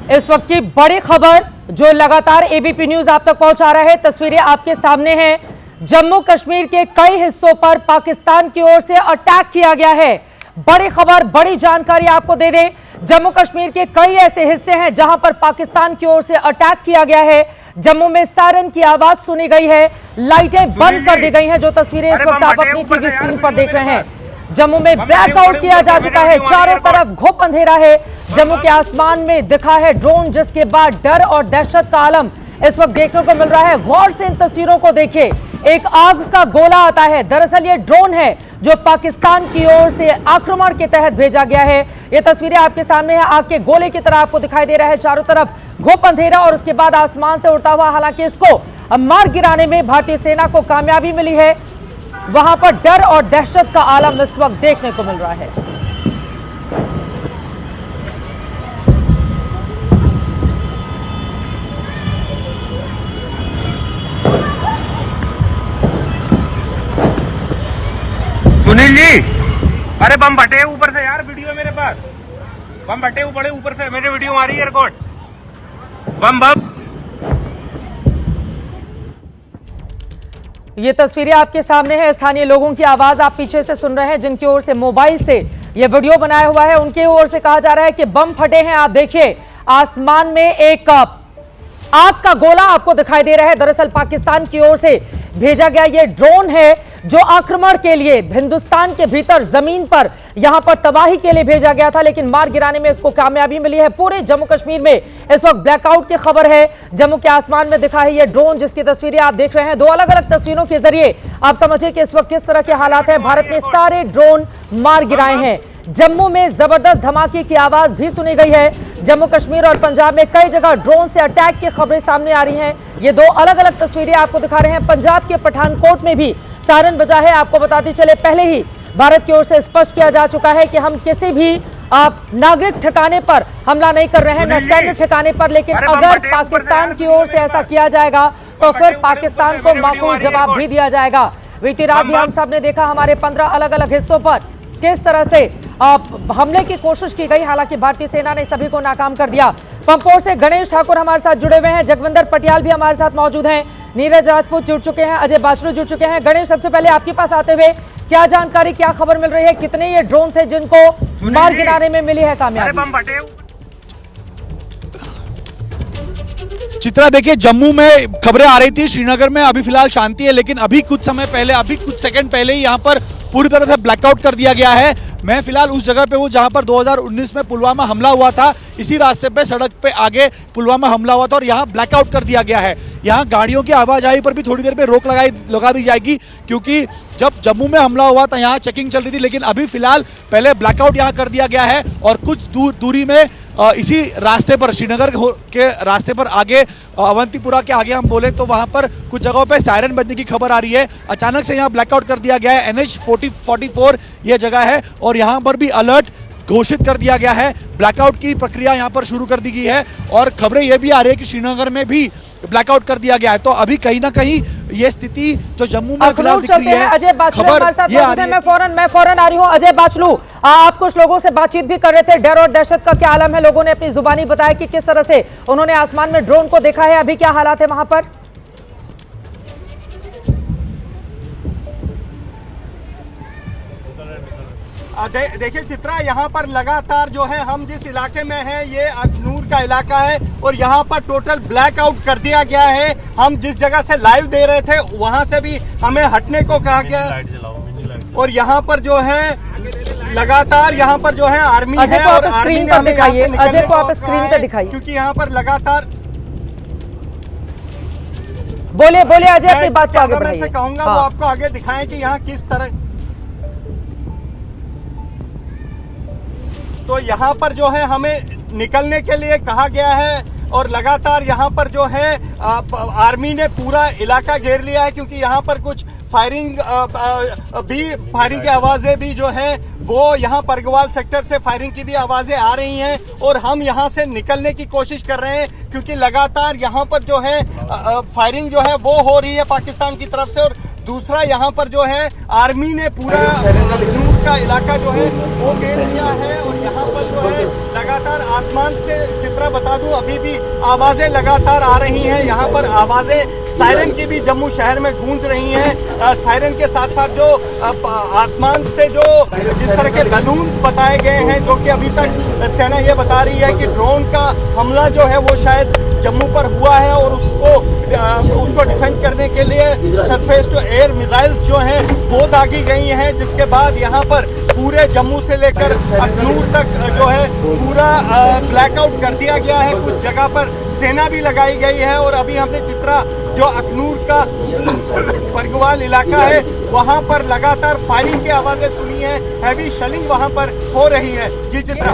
इस वक्त की बड़ी खबर जो लगातार एबीपी न्यूज आप तक पहुंचा रहा है, तस्वीरें आपके सामने हैं। जम्मू कश्मीर के कई हिस्सों पर पाकिस्तान की ओर से अटैक किया गया है। बड़ी खबर, बड़ी जानकारी आपको दे दें, जम्मू कश्मीर के कई ऐसे हिस्से हैं जहां पर पाकिस्तान की ओर से अटैक किया गया है। जम्मू में सायरन की आवाज सुनी गई है, लाइटें बंद कर दी गई हैं। जो तस्वीरें इस वक्त आप अपनी टीवी स्क्रीन पर देख रहे हैं, जम्मू में ब्लैकआउट किया जा चुका है, चारों तरफ घुप अंधेरा है। जम्मू के आसमान में दिखा है ड्रोन, जिसके बाद डर और दहशत का आलम इस वक्त देखने को मिल रहा है। गौर से इन तस्वीरों को देखिए, एक आग का गोला आता है। दरअसल ये ड्रोन है जो पाकिस्तान की ओर से आक्रमण के तहत भेजा गया है। ये तस्वीरें आपके सामने है, आग के गोले की तरह आपको दिखाई दे रहा है। चारों तरफ घुप अंधेरा और उसके बाद आसमान से उड़ता हुआ, हालांकि इसको मार गिराने में भारतीय सेना को कामयाबी मिली है। वहां पर डर और दहशत का आलम इस वक्त देखने को मिल रहा है। सुनील जी, अरे बम फटे ऊपर से यार, वीडियो मेरे पास। बम फटे पड़े ऊपर से, मेरे वीडियो आ रही है रिकॉर्ड। बम बम। ये तस्वीरें आपके सामने है, स्थानीय लोगों की आवाज आप पीछे से सुन रहे हैं, जिनकी ओर से मोबाइल से ये वीडियो बनाया हुआ है। उनकी ओर से कहा जा रहा है कि बम फटे हैं। आप देखिए, आसमान में एक आग का गोला आपको दिखाई दे रहा है। दरअसल पाकिस्तान की ओर से भेजा गया ये ड्रोन है जो आक्रमण के लिए हिंदुस्तान के भीतर जमीन पर यहां पर तबाही के लिए भेजा गया था, लेकिन मार गिराने में इसको कामयाबी मिली है। पूरे जम्मू कश्मीर में इस वक्त ब्लैकआउट की खबर है। जम्मू के आसमान में दिखा है ये ड्रोन, जिसकी तस्वीरें आप देख रहे हैं। दो अलग अलग तस्वीरों के जरिए आप समझिए कि इस वक्त किस तरह के हालात हैं। भारत ने सारे ड्रोन मार गिराए हैं। जम्मू में जबरदस्त धमाके की आवाज भी सुनी गई है। जम्मू कश्मीर और पंजाब में कई जगह ड्रोन से अटैक की खबरें सामने आ रही हैं। ये दो अलग अलग तस्वीरें आपको दिखा रहे हैं। पंजाब के पठानकोट में भी सायरन बजा है। आपको बताते चले, पहले ही भारत की ओर से स्पष्ट किया जा चुका है कि हम किसी भी नागरिक ठिकाने पर हमला नहीं कर रहे हैं, न सैन्य ठिकाने पर। लेकिन अगर पाकिस्तान की ओर से ऐसा किया जाएगा तो फिर पाकिस्तान को माकूल जवाब भी दिया जाएगा। बीती रात भी हम सब ने देखा हमारे 15 अलग अलग हिस्सों पर किस तरह से हमले की कोशिश की गई। हालांकि भारतीय सेना ने सभी को नाकाम कर दिया। पंपोर से गणेश ठाकुर हमारे साथ जुड़े हुए हैं, जगविंदर पटियाल भी हमारे साथ मौजूद हैं, नीरज राजपूत जुड़ चुके हैं, अजय बाचलू जुड़ चुके हैं। गणेश, सबसे पहले आपके पास आते हुए क्या जानकारी, क्या खबर मिल रही है? कितने ये ड्रोन थे जिनको मार गिराने में मिली है कामयाबी? चित्रा, देखिए, जम्मू में खबरें आ रही थी, श्रीनगर में अभी फिलहाल शांति है, लेकिन अभी कुछ समय पहले, अभी कुछ सेकंड पहले ही यहाँ पर पूरी तरह से ब्लैकआउट कर दिया गया है। मैं फिलहाल उस जगह पे हूँ जहाँ पर 2019 में पुलवामा हमला हुआ था। इसी रास्ते पे, सड़क पे आगे पुलवामा हमला हुआ था और यहाँ ब्लैकआउट कर दिया गया है। यहाँ गाड़ियों की आवाजाही पर भी थोड़ी देर पे रोक लगा दी जाएगी, क्योंकि जब जम्मू में हमला हुआ था यहाँ चेकिंग चल रही थी, लेकिन अभी फिलहाल पहले ब्लैकआउट यहाँ कर दिया गया है। और कुछ दूरी में इसी रास्ते पर, श्रीनगर के रास्ते पर आगे, अवंतीपुरा के आगे हम बोले तो वहाँ पर कुछ जगहों पे सायरन बजने की खबर आ रही है। अचानक से यहाँ ब्लैकआउट कर दिया गया है। NH 44 ये जगह है और यहाँ पर भी अलर्ट घोषित कर दिया गया है। ब्लैकआउट की प्रक्रिया यहाँ पर शुरू कर दी गई है और खबरें ये भी आ रही है कि श्रीनगर में भी ब्लैकआउट कर दिया गया है। तो अभी कहीं ना कहीं ये स्थिति जो जम्मू में फिलहाल दिख रही है, अजय बाचलू हमारे साथ मौजूद है। मैं फौरन आ रही हूँ। अजय बाचलू, आप कुछ लोगों से बातचीत भी कर रहे थे, डर और दहशत का क्या आलम है? लोगों ने अपनी जुबानी बताया कि किस तरह से उन्होंने आसमान में ड्रोन को देखा है। अभी क्या हालात है वहां पर? देखिए चित्रा, यहाँ पर लगातार जो है, हम जिस इलाके में हैं ये अखनूर का इलाका है और यहाँ पर टोटल ब्लैकआउट कर दिया गया है। हम जिस जगह से लाइव दे रहे थे वहाँ से भी हमें हटने को कहा गया और यहाँ पर जो है लगातार यहाँ पर जो है आर्मी है और आर्मी ने हमें यहाँ से निकलने को कहा है, क्योंकि यहाँ पर लगातार। बोलिए अजय, अपनी बात को आगे बढ़ाइए। मैं कहूँगा वो आपको आगे दिखाएं कि यहाँ किस तरह। तो यहाँ पर जो है हमें निकलने के लिए कहा गया है और लगातार यहाँ पर जो है आर्मी ने पूरा इलाका घेर लिया है, क्योंकि यहाँ पर कुछ फायरिंग की आवाजें भी जो है वो यहाँ परगवाल सेक्टर से फायरिंग की भी आवाजें आ रही हैं और हम यहाँ से निकलने की कोशिश कर रहे हैं, क्योंकि लगातार यहाँ पर जो है फायरिंग जो है वो हो रही है पाकिस्तान की तरफ से। और दूसरा यहाँ पर जो है आर्मी ने पूरा का इलाका जो है वो घेर लिया है और यहाँ पर जो है लगातार आसमान से चित्रा बता दूं, अभी भी आवाजें लगातार आ रही हैं। यहाँ पर आवाजें सायरन की भी जम्मू शहर में गूंज रही हैं। सायरन के साथ साथ जो आसमान से जो जिस तरह के बैलून्स बताए गए हैं, जो कि अभी तक सेना ये बता रही है कि ड्रोन का हमला जो है वो शायद जम्मू पर हुआ है और उसको डिफेंड करने के लिए सरफेस टू एयर मिसाइल्स जो हैं वो दागी गई हैं, जिसके बाद यहाँ पर पूरे जम्मू से लेकर अखनूर तक जो है पूरा ब्लैकआउट कर दिया गया है। कुछ जगह पर सेना भी लगाई गई है और अभी हमने चित्रा जो अखनूर का परगवाल इलाका है वहां पर लगातार फायरिंग की आवाजें सुनी है, हैवी शेलिंग वहां पर हो रही है। जी चित्रा,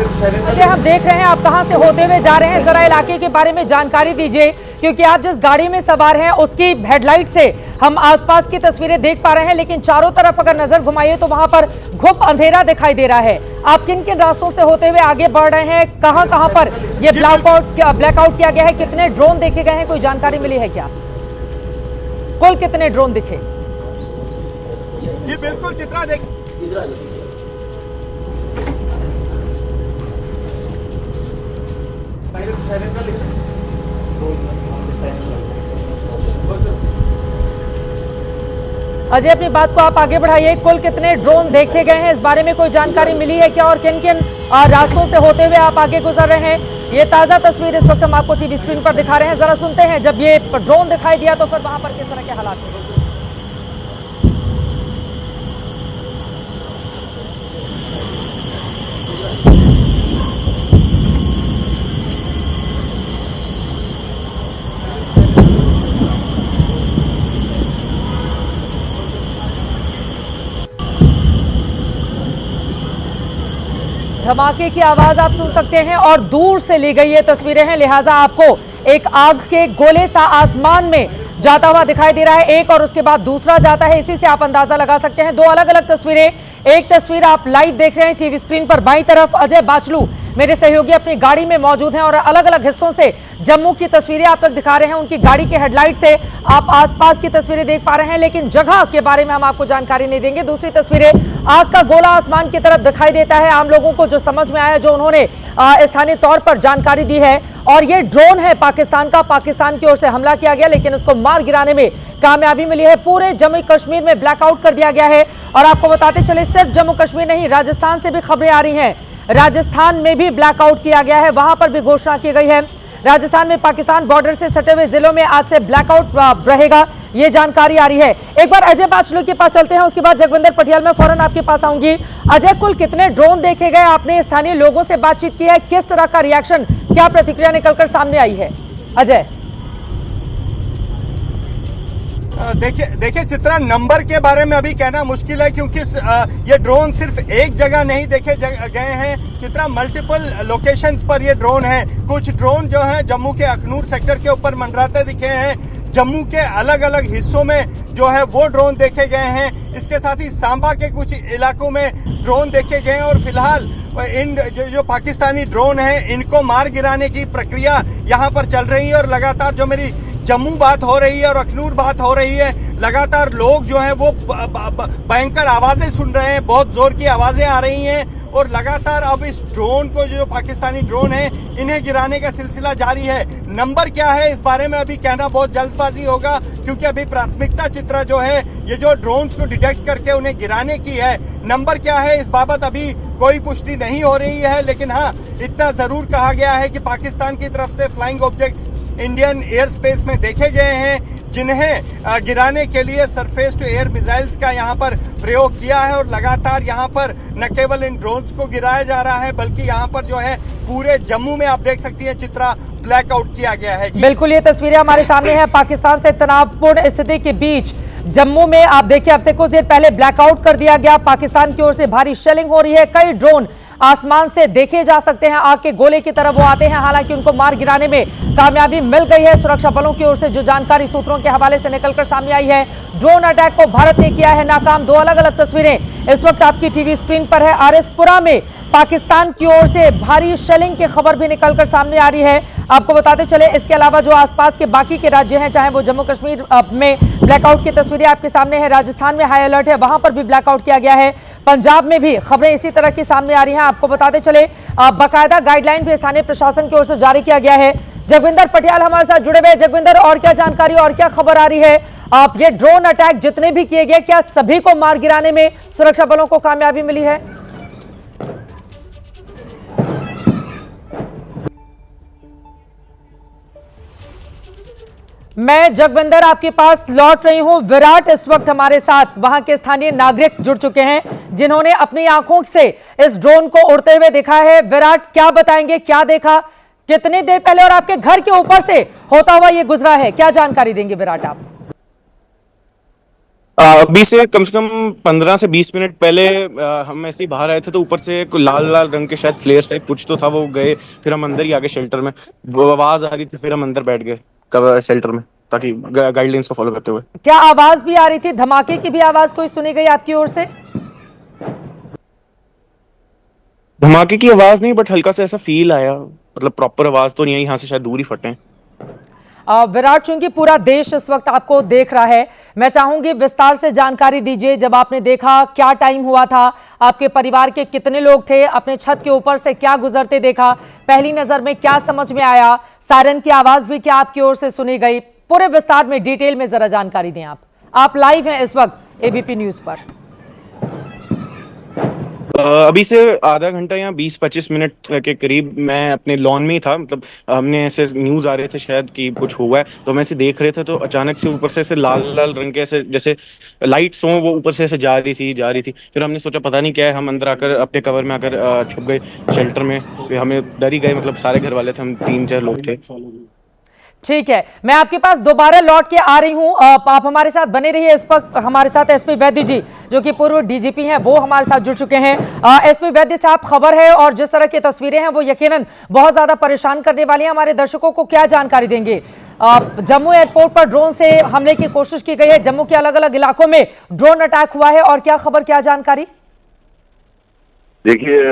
हम देख रहे हैं आप कहां से होते हुए जा रहे हैं, जरा इलाके के बारे में जानकारी दीजिए, क्योंकि आप जिस गाड़ी में सवार हैं उसकी हेडलाइट से हम आसपास की तस्वीरें देख पा रहे हैं, लेकिन चारों तरफ अगर नजर घुमाइए तो वहां पर घुप अंधेरा दिखाई दे रहा है। आप किन किन रास्तों से होते हुए आगे बढ़ रहे हैं, कहां कहां पर ये ब्लैकआउट किया गया है, कितने ड्रोन देखे गए हैं, कोई जानकारी मिली है क्या? कुल कितने ड्रोन दिखे? जी बिल्कुल चित्रा, देख अजय, अपनी बात को आप आगे बढ़ाइए। कुल कितने ड्रोन देखे गए हैं, इस बारे में कोई जानकारी मिली है क्या, और किन किन रास्तों से होते हुए आप आगे गुजर रहे हैं? ये ताजा तस्वीर इस वक्त हम आपको टीवी स्क्रीन पर दिखा रहे हैं। जरा सुनते हैं, जब ये ड्रोन दिखाई दिया तो फिर वहां पर किस तरह के हालात थे। धमाके की आवाज आप सुन सकते हैं और दूर से ली गई ये तस्वीरें हैं, लिहाजा आपको एक आग के गोले सा आसमान में जाता हुआ दिखाई दे रहा है, एक और उसके बाद दूसरा जाता है। इसी से आप अंदाजा लगा सकते हैं। दो अलग अलग तस्वीरें, एक तस्वीर आप लाइव देख रहे हैं टीवी स्क्रीन पर, बाईं तरफ अजय बाचलू मेरे सहयोगी अपनी गाड़ी में मौजूद हैं और अलग अलग हिस्सों से जम्मू की तस्वीरें आप तक दिखा रहे हैं। उनकी गाड़ी के हेडलाइट से आप आसपास की तस्वीरें देख पा रहे हैं, लेकिन जगह के बारे में हम आपको जानकारी नहीं देंगे। दूसरी तस्वीरें, आग का गोला आसमान की तरफ दिखाई देता है। आम लोगों को जो समझ में आया, जो उन्होंने स्थानीय तौर पर जानकारी दी है, और ये ड्रोन है पाकिस्तान का, पाकिस्तान की ओर से हमला किया गया, लेकिन उसको मार गिराने में कामयाबी मिली है। पूरे जम्मू कश्मीर में ब्लैकआउट कर दिया गया है। और आपको बताते चले, सिर्फ जम्मू कश्मीर नहीं, राजस्थान से भी खबरें आ रही हैं। राजस्थान में भी ब्लैकआउट किया गया है, वहां पर भी घोषणा की गई है। राजस्थान में पाकिस्तान बॉर्डर से सटे हुए जिलों में आज से ब्लैकआउट रहेगा, ये जानकारी आ रही है। एक बार अजय बाचलू के पास चलते हैं, उसके बाद जगविंदर पटियाल में फौरन आपके पास आऊंगी। अजय, कुल कितने ड्रोन देखे गए? आपने स्थानीय लोगों से बातचीत की है, किस तरह का रिएक्शन, क्या प्रतिक्रिया निकलकर सामने आई है? अजय, देखिए चित्रा, नंबर के बारे में अभी कहना मुश्किल है, क्योंकि ये ड्रोन सिर्फ एक जगह नहीं देखे गए हैं चित्रा, मल्टीपल लोकेशंस पर ये ड्रोन है। कुछ ड्रोन जो है जम्मू के अखनूर सेक्टर के ऊपर मंडराते दिखे हैं, जम्मू के अलग अलग हिस्सों में जो है वो ड्रोन देखे गए हैं। इसके साथ ही सांबा के कुछ इलाकों में ड्रोन देखे गए हैं और फिलहाल इन जो पाकिस्तानी ड्रोन है इनको मार गिराने की प्रक्रिया यहाँ पर चल रही है। और लगातार जो मेरी जम्मू बात हो रही है और अखनूर बात हो रही है, लगातार लोग जो हैं वो भयंकर आवाजें सुन रहे हैं, बहुत जोर की आवाजें आ रही हैं और लगातार अब इस ड्रोन को, जो पाकिस्तानी ड्रोन है, इन्हें गिराने का सिलसिला जारी है। नंबर क्या है इस बारे में अभी कहना बहुत जल्दबाजी होगा, क्योंकि अभी प्राथमिकता चित्रा जो है ये जो ड्रोन्स को डिटेक्ट करके उन्हें गिराने की है। नंबर क्या है इस बाबत अभी कोई पुष्टि नहीं हो रही है, लेकिन हाँ इतना जरूर कहा गया है कि पाकिस्तान की तरफ से flying objects Indian air space में देखे गए हैं, जिन्हें गिराने के लिए सरफेस टू एयर मिसाइल्स का यहाँ पर प्रयोग किया है। और लगातार यहाँ पर न केवल इन ड्रोन्स को गिराया जा रहा है, बल्कि यहाँ पर जो है पूरे जम्मू में आप देख सकती हैं चित्रा, ब्लैकआउट किया गया है। बिल्कुल, ये तस्वीरें हमारे सामने है। पाकिस्तान से तनावपूर्ण स्थिति के बीच जम्मू में आप देखिए, अब से कुछ देर पहले ब्लैकआउट कर दिया गया। पाकिस्तान की ओर से भारी शेलिंग हो रही है, कई ड्रोन आसमान से देखे जा सकते हैं, आग के गोले की तरफ वो आते हैं। हालांकि उनको मार गिराने में कामयाबी मिल गई है। सुरक्षा बलों की ओर से जो जानकारी सूत्रों के हवाले से निकलकर सामने आई है, ड्रोन अटैक को भारत ने किया है नाकाम। दो अलग अलग तस्वीरें इस वक्त आपकी टीवी स्क्रीन पर है। आरएसपुरा में पाकिस्तान की ओर से भारी शेलिंग की खबर भी निकलकर सामने आ रही है। आपको बताते चले, इसके अलावा जो आसपास के बाकी के राज्य हैं, चाहे वो जम्मू कश्मीर में ब्लैकआउट की तस्वीरें आपके सामने है, राजस्थान में हाई अलर्ट है, वहां पर भी ब्लैकआउट किया गया है। पंजाब में भी खबरें इसी तरह की सामने आ रही हैं। आपको बताते चले बाकायदा गाइडलाइन भी स्थानीय प्रशासन की ओर से जारी किया गया है। जगविंदर पटियाल हमारे साथ जुड़े हुए। जगविंदर, और क्या जानकारी और क्या खबर आ रही है? ये ड्रोन अटैक जितने भी किए गए, क्या सभी को मार गिराने में सुरक्षा बलों को कामयाबी मिली है? मैं जगविंदर आपके पास लौट रही हूं। विराट इस वक्त हमारे साथ वहां के स्थानीय नागरिक जुड़ चुके हैं जिन्होंने अपनी आंखों से इस ड्रोन को उड़ते हुए देखा है। विराट, क्या बताएंगे, क्या देखा, कितनी देर पहले और आपके घर के ऊपर से होता हुआ ये गुजरा है? क्या जानकारी देंगे विराट आप? अभी से कम 15 से 20 मिनट पहले हम ऐसे ही बाहर आए थे, तो ऊपर से एक लाल लाल रंग के शायद फ्लेयर्स टाइप कुछ तो था, वो गए। फिर हम अंदर ही आ गए शेल्टर में, वो आवाज आ रही थी, फिर हम अंदर बैठ गए शेल्टर में, ताकि गाइडलाइंस को फॉलो करते हुए। क्या आवाज भी आ रही थी? धमाके की भी आवाज कोई सुनी गई आपकी ओर से? धमाके की आवाज नहीं, बट हल्का सा ऐसा फील आया, मतलब प्रॉपर आवाज तो नहीं आई, यहाँ से शायद दूर ही फटे। विराट, चूंकि पूरा देश इस वक्त आपको देख रहा है, मैं चाहूंगी विस्तार से जानकारी दीजिए। जब आपने देखा, क्या टाइम हुआ था, आपके परिवार के कितने लोग थे, अपने छत के ऊपर से क्या गुजरते देखा, पहली नजर में क्या समझ में आया, सायरन की आवाज भी क्या आपकी ओर से सुनी गई? पूरे विस्तार में, डिटेल में जरा जानकारी दें। आप लाइव हैं इस वक्त एबीपी न्यूज पर। अभी से आधा घंटा या 20-25 मिनट के करीब मैं अपने लॉन में ही था। मतलब हमने ऐसे न्यूज आ रहे थे शायद कि कुछ हुआ है, तो हम ऐसे देख रहे थे, तो अचानक से ऊपर से ऐसे लाल लाल रंग के ऐसे जैसे लाइट्स हो, वो ऊपर से ऐसे जा रही थी। फिर हमने सोचा पता नहीं क्या है, हम अंदर आकर अपने कवर में आकर छुप गए शेल्टर में। फिर हमें डर ही गए, मतलब सारे घर वाले थे, हम 3-4 लोग थे। ठीक है, मैं आपके पास दोबारा लौट के आ रही हूं। आप हमारे साथ बने रहिए। इस वक्त हमारे साथ एसपी वैद्य जी, जो कि पूर्व डीजीपी हैं, वो हमारे साथ जुड़ चुके हैं। एसपी वैद्य साहब, खबर है और जिस तरह की तस्वीरें हैं वो यकीनन बहुत ज्यादा परेशान करने वाली हैं। हमारे दर्शकों को क्या जानकारी देंगे? जम्मू एयरपोर्ट पर ड्रोन से हमले की कोशिश की गई है, जम्मू के अलग अलग इलाकों में ड्रोन अटैक हुआ है, और क्या खबर, क्या जानकारी? देखिए,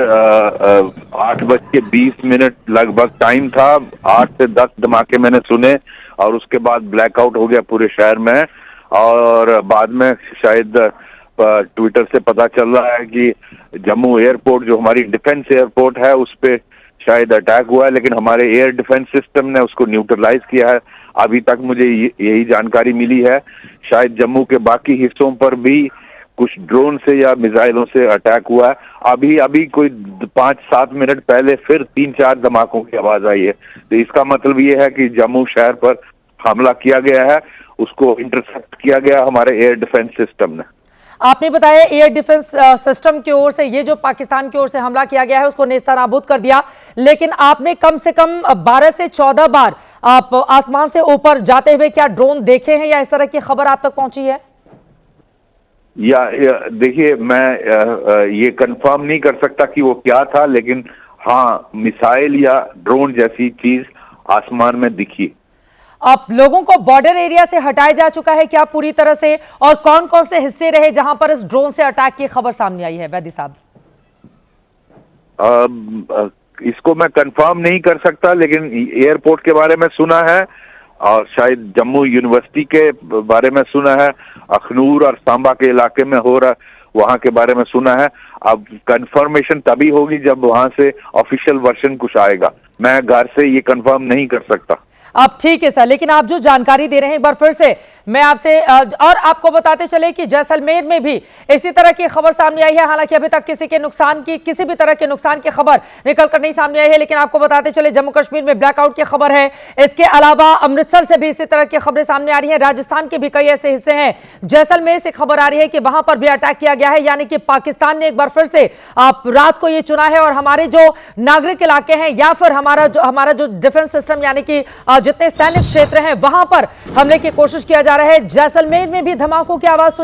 8:20 लगभग टाइम था। 8 से 10 धमाके मैंने सुने, और उसके बाद ब्लैकआउट हो गया पूरे शहर में। और बाद में शायद ट्विटर से पता चल रहा है कि जम्मू एयरपोर्ट, जो हमारी डिफेंस एयरपोर्ट है, उस पे शायद अटैक हुआ है, लेकिन हमारे एयर डिफेंस सिस्टम ने उसको न्यूट्रलाइज किया है। अभी तक मुझे यही जानकारी मिली है। शायद जम्मू के बाकी हिस्सों पर भी कुछ ड्रोन से या मिसाइलों से अटैक हुआ है। अभी कोई 5-7 मिनट पहले फिर 3-4 धमाकों की आवाज आई है। तो इसका मतलब ये है कि जम्मू शहर पर हमला किया गया है, उसको इंटरसेप्ट किया गया हमारे एयर डिफेंस सिस्टम ने। आपने बताया एयर डिफेंस सिस्टम की ओर से ये जो पाकिस्तान की ओर से हमला किया गया है उसको नेस्तनाबूद कर दिया, लेकिन आपने कम से कम 12 से 14 बार आप आसमान से ऊपर जाते हुए क्या ड्रोन देखे हैं, या इस तरह की खबर आप तक पहुंची है? या देखिए, मैं ये कंफर्म नहीं कर सकता कि वो क्या था, लेकिन हाँ, मिसाइल या ड्रोन जैसी चीज आसमान में दिखी। अब लोगों को बॉर्डर एरिया से हटाया जा चुका है क्या पूरी तरह से, और कौन कौन से हिस्से रहे जहां पर इस ड्रोन से अटैक की खबर सामने आई है वैद्य साहब? इसको मैं कंफर्म नहीं कर सकता, लेकिन एयरपोर्ट के बारे में सुना है, और शायद जम्मू यूनिवर्सिटी के बारे में सुना है, अखनूर और सांबा के इलाके में हो रहा, वहां के बारे में सुना है। अब कंफर्मेशन तभी होगी जब वहां से ऑफिशियल वर्जन कुछ आएगा। मैं घर से ये कंफर्म नहीं कर सकता। अब ठीक है सर, लेकिन आप जो जानकारी दे रहे हैं एक बार फिर से मैं आपसे और आपको बताते चले कि जैसलमेर में भी इसी तरह की खबर सामने आई है। हालांकि अभी तक किसी भी तरह के नुकसान की खबर निकल कर नहीं सामने आई है, लेकिन आपको बताते चले जम्मू कश्मीर में ब्लैकआउट की खबर है। इसके अलावा अमृतसर से भी इसी तरह की खबरें सामने आ रही है। राजस्थान के भी कई ऐसे हिस्से हैं। जैसलमेर से खबर आ रही है कि वहां पर भी अटैक किया गया है, यानी कि पाकिस्तान ने एक बार फिर से रात को ये चुना है, और हमारे जो नागरिक इलाके हैं या फिर हमारा जो डिफेंस सिस्टम यानी कि जितने सैनिक क्षेत्र हैं वहां पर हमले की कोशिश किया जा रहा है। जैसलमेर में भी धमाकों की आवाज सुनी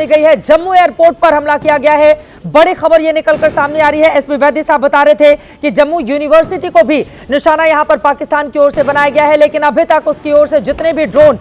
गई है। जम्मू एयरपोर्ट पर हमला किया गया है। बड़ी खबर यह निकलकर सामने आ रही है। एसपी वैद्य साहब बता रहे थे कि जम्मू यूनिवर्सिटी को भी निशाना यहां पर पाकिस्तान की ओर से बनाया गया है, लेकिन अभी तक उसकी ओर से जितने भी ड्रोन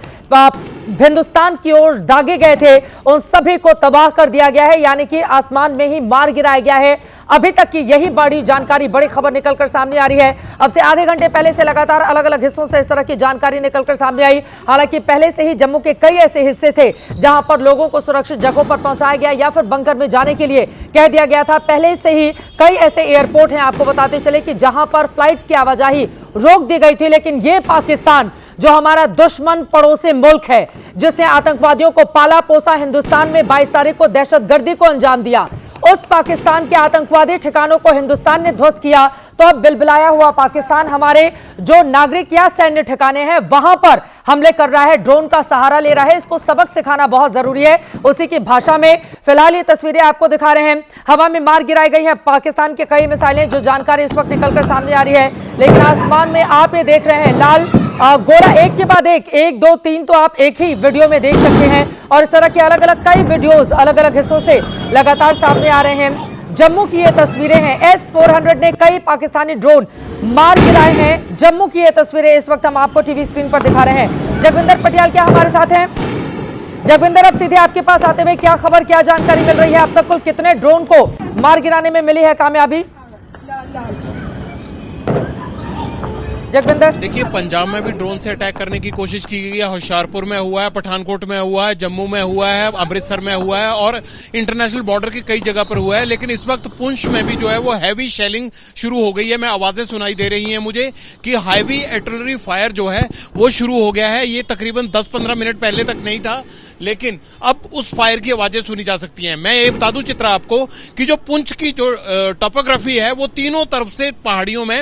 हिंदुस्तान की ओर दागे गए थे उन सभी को तबाह कर दिया गया है, यानी कि आसमान में ही मार गिराया गया है। अभी तक की यही बड़ी जानकारी, बड़ी खबर निकलकर सामने आ रही है। अब से आधे घंटे पहले से लगातार अलग अलग हिस्सों से इस तरह की जानकारी निकलकर सामने आई। हालांकि पहले से ही जम्मू के कई ऐसे हिस्से थे जहां पर लोगों को सुरक्षित जगहों पर पहुंचाया गया या फिर बंकर में जाने के लिए कह दिया गया था। पहले से ही कई ऐसे एयरपोर्ट हैं, आपको बताते चले कि जहां पर फ्लाइट की आवाजाही रोक दी गई थी। लेकिन ये पाकिस्तान जो हमारा दुश्मन पड़ोसी मुल्क है, जिसने आतंकवादियों को पाला पोसा, हिंदुस्तान में 22 तारीख को दहशतगर्दी को अंजाम दिया, उस पाकिस्तान के आतंकवादी ठिकानों को हिंदुस्तान ने ध्वस्त किया। तो अब बिलबिलाया हुआ पाकिस्तान हमारे जो नागरिक या सैन्य ठिकाने हैं वहां पर हमले कर रहा है, ड्रोन का सहारा ले रहा है। इसको सबक सिखाना बहुत जरूरी है, उसी की भाषा में। फिलहाल ये तस्वीरें आपको दिखा रहे हैं, हवा में मार गिराई गई है पाकिस्तान के कई मिसाइलें, जो जानकारी इस वक्त निकलकर सामने आ रही है। लेकिन आसमान में आप ये देख रहे हैं लाल गोला, एक के बाद एक, 2, 3 तो आप एक ही वीडियो में देख सकते हैं। और इस तरह के अलग अलग कई वीडियोस अलग अलग हिस्सों से लगातार सामने आ रहे हैं। जम्मू की ये तस्वीरें हैं, S-400 ने कई पाकिस्तानी ड्रोन मार गिराए हैं। जम्मू की ये तस्वीरें इस वक्त हम आपको टीवी स्क्रीन पर दिखा रहे हैं। जगविंदर पटियाल क्या हमारे साथ हैं? जगविंदर, अब सीधे आपके पास आते हुए क्या खबर, क्या जानकारी मिल रही है? अब तक कुल कितने ड्रोन को मार गिराने में मिली है कामयाबी? जगविंदर, देखिए, पंजाब में भी ड्रोन से अटैक करने की कोशिश की गई है। होशियारपुर में हुआ है, पठानकोट में हुआ है, जम्मू में हुआ है, अमृतसर में हुआ है और इंटरनेशनल बॉर्डर की कई जगह पर हुआ है। लेकिन इस वक्त पुंछ में भी जो है वो हैवी शेलिंग शुरू हो गई है। मैं आवाजें सुनाई दे रही हैं मुझे कि हैवी आर्टिलरी फायर जो है वो शुरू हो गया है। ये तकरीबन 10-15 मिनट पहले तक नहीं था, लेकिन अब उस फायर की आवाजें सुनी जा सकती हैं। मैं ये बता दूं चित्रा आपको कि जो पुंछ की जो टोपोग्राफी है वो तीनों तरफ से पहाड़ियों में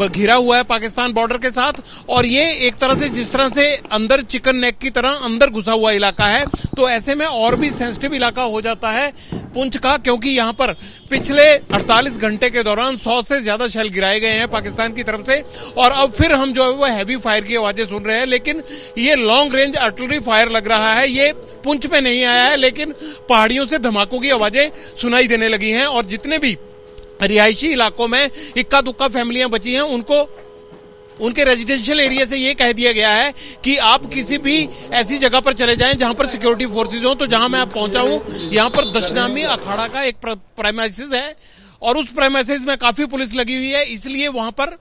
घिरा हुआ है पाकिस्तान बॉर्डर के साथ, और ये एक तरह से जिस तरह से अंदर चिकन नेक की तरह अंदर घुसा हुआ इलाका है। तो ऐसे में और भी सेंसिटिव इलाका हो जाता है पुंछ का, क्योंकि यहां पर पिछले 48 घंटे के दौरान 100 से ज्यादा शेल गिराए गए हैं पाकिस्तान की तरफ से। और अब फिर हम जो है वो हैवी फायर की आवाजें सुन रहे हैं, लेकिन ये लॉन्ग रेंज आर्टिलरी फायर लग रहा है। ये पुंछ में नहीं आया है, लेकिन पहाड़ियों से धमाकों की आवाजें सुनाई देने लगी हैं। और जितने भी रिहायशी इलाकों में इक्का दुक्का फैमिलियां बची हैं, उनको उनके रेजिडेंशियल एरिया से ये कह दिया गया है कि आप किसी भी ऐसी जगह पर चले जाएं जहां पर सिक्योरिटी फोर्सेज हो। तो जहां मैं पहुंचा हूं, यहां पर दशनामी अखाड़ा का एक प्रेमाइसिस है और उस प्रेमाइसिस में काफी पुलिस लगी हुई है, इसलिए वहां पर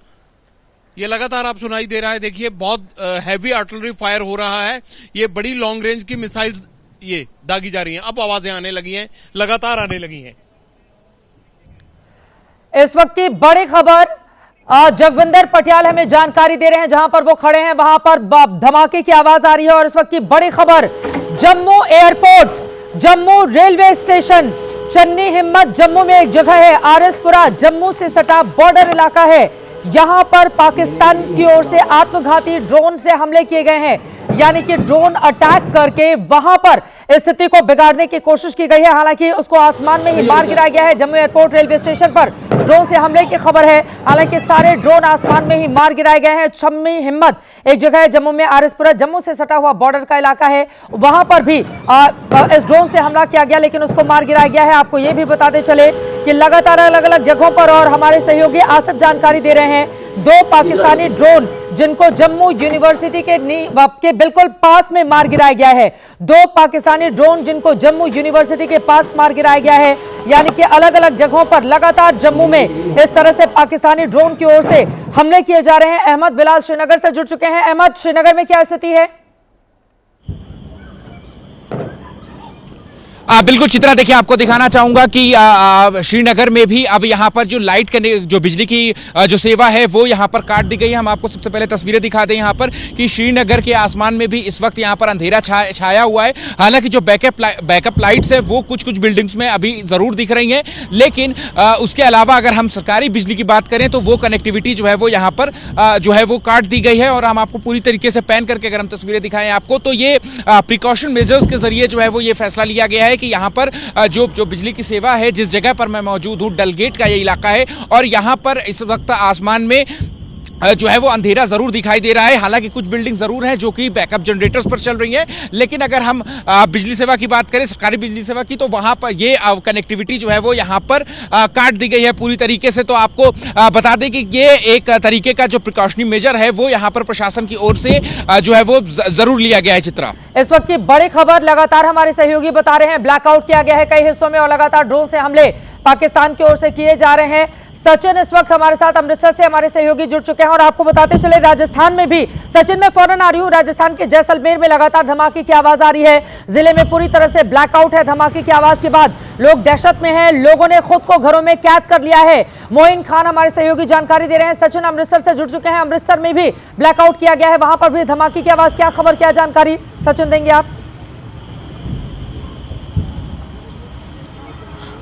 ये लगातार आप सुनाई दे रहा है। देखिए, बहुत हैवी आर्टिलरी फायर हो रहा है। ये बड़ी लॉन्ग रेंज की मिसाइल ये दागी जा रही हैं। अब आवाजें आने लगी हैं, लगातार आने लगी हैं। इस वक्त की बड़ी खबर, जगविंदर पटियाल हमें जानकारी दे रहे हैं, जहां पर वो खड़े हैं वहां पर धमाके की आवाज आ रही है। और इस वक्त की बड़ी खबर, Jammu airport, Jammu railway station, Channi हिम्मत जम्मू में एक जगह है, आरएसपुरा जम्मू से सटा बॉर्डर इलाका है। यहां पर पाकिस्तान की ओर से आत्मघाती ड्रोन से हमले किए गए हैं, यानी कि ड्रोन अटैक करके वहां पर स्थिति को बिगाड़ने की कोशिश की गई है। हालांकि उसको आसमान में ही मार गिराया गया है। जम्मू एयरपोर्ट रेलवे स्टेशन पर ड्रोन से हमले की खबर है। हालांकि सारे ड्रोन आसमान में ही मार गिराए गए हैं। चन्नी हिम्मत एक जगह है जम्मू में, आरएसपुरा जम्मू से सटा हुआ बॉर्डर का इलाका है, वहां पर भी इस ड्रोन से हमला किया गया, लेकिन उसको मार गिराया गया है। आपको यह भी बताते चले कि लगातार अलग अलग जगहों पर, और हमारे सहयोगी आसिफ जानकारी दे रहे हैं, 2 पाकिस्तानी ड्रोन जिनको जम्मू यूनिवर्सिटी के बिल्कुल पास में मार गिराया गया है। 2 पाकिस्तानी ड्रोन जिनको जम्मू यूनिवर्सिटी के पास मार गिराया गया है, यानी कि अलग अलग जगहों पर लगातार जम्मू में इस तरह से पाकिस्तानी ड्रोन की ओर से हमले किए जा रहे हैं। अहमद बिलाल श्रीनगर से जुड़ चुके हैं। अहमद, श्रीनगर में क्या स्थिति है? बिल्कुल चित्रा, देखिए आपको दिखाना चाहूंगा कि श्रीनगर में भी अब यहाँ पर जो लाइट जो बिजली की जो सेवा है वो यहाँ पर काट दी गई है। हम आपको सबसे पहले तस्वीरें दिखा दें यहाँ पर कि श्रीनगर के आसमान में भी इस वक्त यहाँ पर अंधेरा छाया हुआ है। हालांकि जो बैकअप लाइट्स है वो कुछ बिल्डिंग्स में अभी जरूर दिख रही हैं, लेकिन उसके अलावा अगर हम सरकारी बिजली की बात करें तो वो कनेक्टिविटी जो है वो यहाँ पर जो है वो काट दी गई है। और हम आपको पूरी तरीके से पैन करके अगर हम तस्वीरें दिखाएं आपको, तो ये प्रिकॉशन मेजर्स के जरिए जो है वो ये फैसला लिया गया है कि यहाँ पर जो बिजली की सेवा है, जिस जगह पर मैं मौजूद हूँ डलगेट का ये इलाका है, और यहाँ पर इस वक्त आसमान में जो है वो अंधेरा जरूर दिखाई दे रहा है। हालांकि कुछ बिल्डिंग जरूर है जो कि बैकअप जनरेटर्स पर चल रही है, लेकिन अगर हम बिजली सेवा की बात करें, सरकारी बिजली सेवा की, तो वहां पर ये कनेक्टिविटी जो है वो यहाँ पर काट दी गई है पूरी तरीके से। तो आपको बता दें कि ये एक तरीके का जो प्रिकॉशनरी मेजर है वो यहाँ पर प्रशासन की ओर से जो है वो जरूर लिया गया है। चित्रा, इस वक्त की बड़ी खबर लगातार हमारे सहयोगी बता रहे हैं, ब्लैकआउट किया गया है कई हिस्सों में और लगातार ड्रोन से हमले पाकिस्तान की ओर से किए जा रहे हैं। सचिन इस वक्त हमारे साथ अमृतसर से हमारे सहयोगी जुड़ चुके हैं और आपको बताते चले राजस्थान में भी, सचिन मैं फौरन आ रही हूँ, राजस्थान के जैसलमेर में लगातार धमाके की आवाज आ रही है। जिले में पूरी तरह से ब्लैकआउट है। धमाके की आवाज के बाद लोग दहशत में हैं, लोगों ने खुद को घरों में कैद कर लिया है। मोइन खान हमारे सहयोगी जानकारी दे रहे हैं। सचिन अमृतसर से जुड़ चुके हैं, अमृतसर में भी ब्लैकआउट किया गया है, वहां पर भी धमाके की आवाज, क्या खबर, क्या जानकारी सचिन देंगे आप?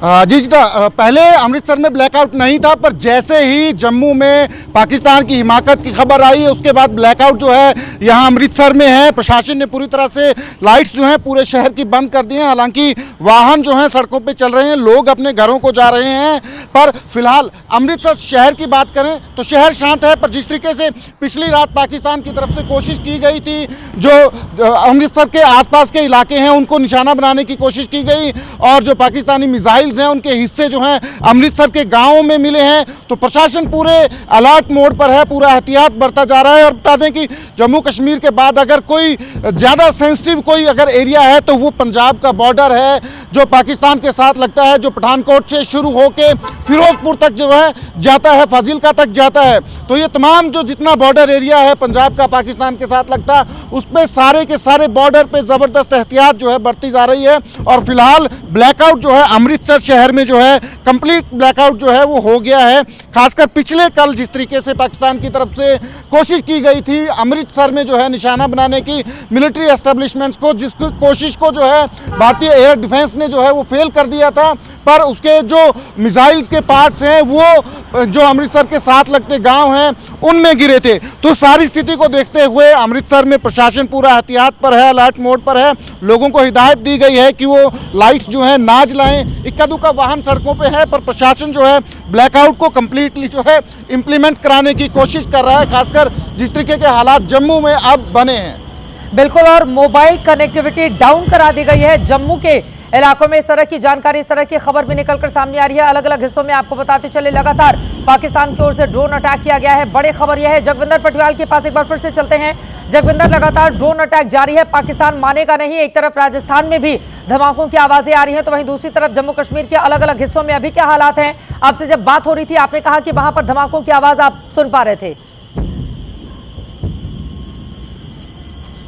जी पहले अमृतसर में ब्लैकआउट नहीं था, पर जैसे ही जम्मू में पाकिस्तान की हिमाकत की खबर आई उसके बाद ब्लैकआउट जो है यहाँ अमृतसर में है। प्रशासन ने पूरी तरह से लाइट्स जो हैं पूरे शहर की बंद कर दी हैं। हालांकि वाहन जो हैं सड़कों पे चल रहे हैं, लोग अपने घरों को जा रहे हैं, पर फिलहाल अमृतसर शहर की बात करें तो शहर शांत है। पर जिस तरीके से पिछली रात पाकिस्तान की तरफ से कोशिश की गई थी, जो अमृतसर के आसपास के इलाके हैं उनको निशाना बनाने की कोशिश की गई और जो पाकिस्तानी मिसाइल हैं उनके हिस्से जो हैं अमृतसर के गांवों में मिले हैं, तो प्रशासन पूरे अलर्ट मोड पर है, पूरा एहतियात बरता जा रहा है। और बता दें कि जम्मू कश्मीर के बाद अगर कोई ज़्यादा सेंसिटिव कोई अगर एरिया है तो वो पंजाब का बॉर्डर है, जो पाकिस्तान के साथ लगता है, जो पठानकोट से शुरू होकर फिरोजपुर तक जो है जाता है, फाजिल्का तक जाता है। तो ये तमाम जो जितना बॉर्डर एरिया है पंजाब का पाकिस्तान के साथ लगता है, उस पर सारे के सारे बॉर्डर पे ज़बरदस्त एहतियात जो है बरती जा रही है। और फिलहाल ब्लैकआउट जो है अमृतसर शहर में जो है कंप्लीट ब्लैकआउट जो है वो हो गया है। खासकर पिछले कल जिस तरीके से पाकिस्तान की तरफ से कोशिश की गई थी अमृतसर में जो है निशाना बनाने की मिलिट्री एस्टेब्लिशमेंट्स को, जिसकी कोशिश को जो है भारतीय एयर डिफेंस ने जो है वो फेल कर दिया था, पर उसके जो मिसाइल्स के पार्ट्स हैं वो जो अमृतसर के साथ लगते गांव हैं उनमें गिरे थे। तो सारी स्थिति को देखते हुए अमृतसर में प्रशासन पूरा एहतियात पर है, अलर्ट मोड पर है। लोगों को हिदायत दी गई है कि वो लाइट्स जो है ना जलाएं। इक्का दुक्का वाहन सड़कों पे है, पर प्रशासन जो है ब्लैकआउट को कंप्लीटली जो है इंप्लीमेंट कराने की कोशिश कर रहा है, खासकर जिस तरीके के हालात जम्मू में अब बने हैं। बिल्कुल, और मोबाइल कनेक्टिविटी डाउन करा दी गई है जम्मू के इलाकों में। इस तरह की जानकारी, इस तरह की खबर भी निकलकर सामने आ रही है अलग अलग हिस्सों में। आपको बताते चले लगातार पाकिस्तान की ओर से ड्रोन अटैक किया गया है। बड़ी खबर यह है, जगविंदर पटियाल के पास एक बार फिर से चलते हैं। जगविंदर, लगातार ड्रोन अटैक जारी है, पाकिस्तान मानेगा नहीं। एक तरफ राजस्थान में भी धमाकों की आवाजें आ रही हैं, तो वहीं दूसरी तरफ जम्मू कश्मीर के अलग अलग हिस्सों में अभी क्या हालात हैं? आपसे जब बात हो रही थी आपने कहा कि वहां पर धमाकों की आवाज आप सुन पा रहे थे।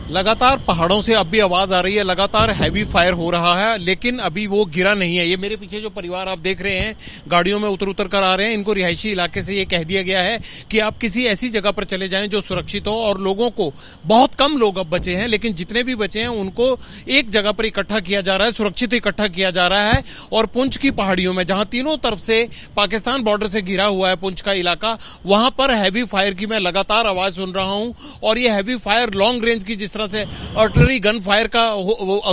लगातार पहाड़ों से अब भी आवाज आ रही है, लगातार हैवी फायर हो रहा है, लेकिन अभी वो गिरा नहीं है। ये मेरे पीछे जो परिवार आप देख रहे हैं गाड़ियों में उतर उतर कर आ रहे हैं, इनको रिहायशी इलाके से ये कह दिया गया है कि आप किसी ऐसी जगह पर चले जाएं जो सुरक्षित हो। और लोगों को, बहुत कम लोग अब बचे हैं, लेकिन जितने भी बचे हैं उनको एक जगह पर इकट्ठा किया जा रहा है, सुरक्षित इकट्ठा किया जा रहा है। और पुंछ की पहाड़ियों में, जहां तीनों तरफ से पाकिस्तान बॉर्डर से घिरा हुआ है पुंछ का इलाका, वहां पर हैवी फायर की मैं लगातार आवाज सुन रहा हूं। और ये हैवी फायर लॉन्ग रेंज की, जिस तरह से आर्टिलरी गन फायर का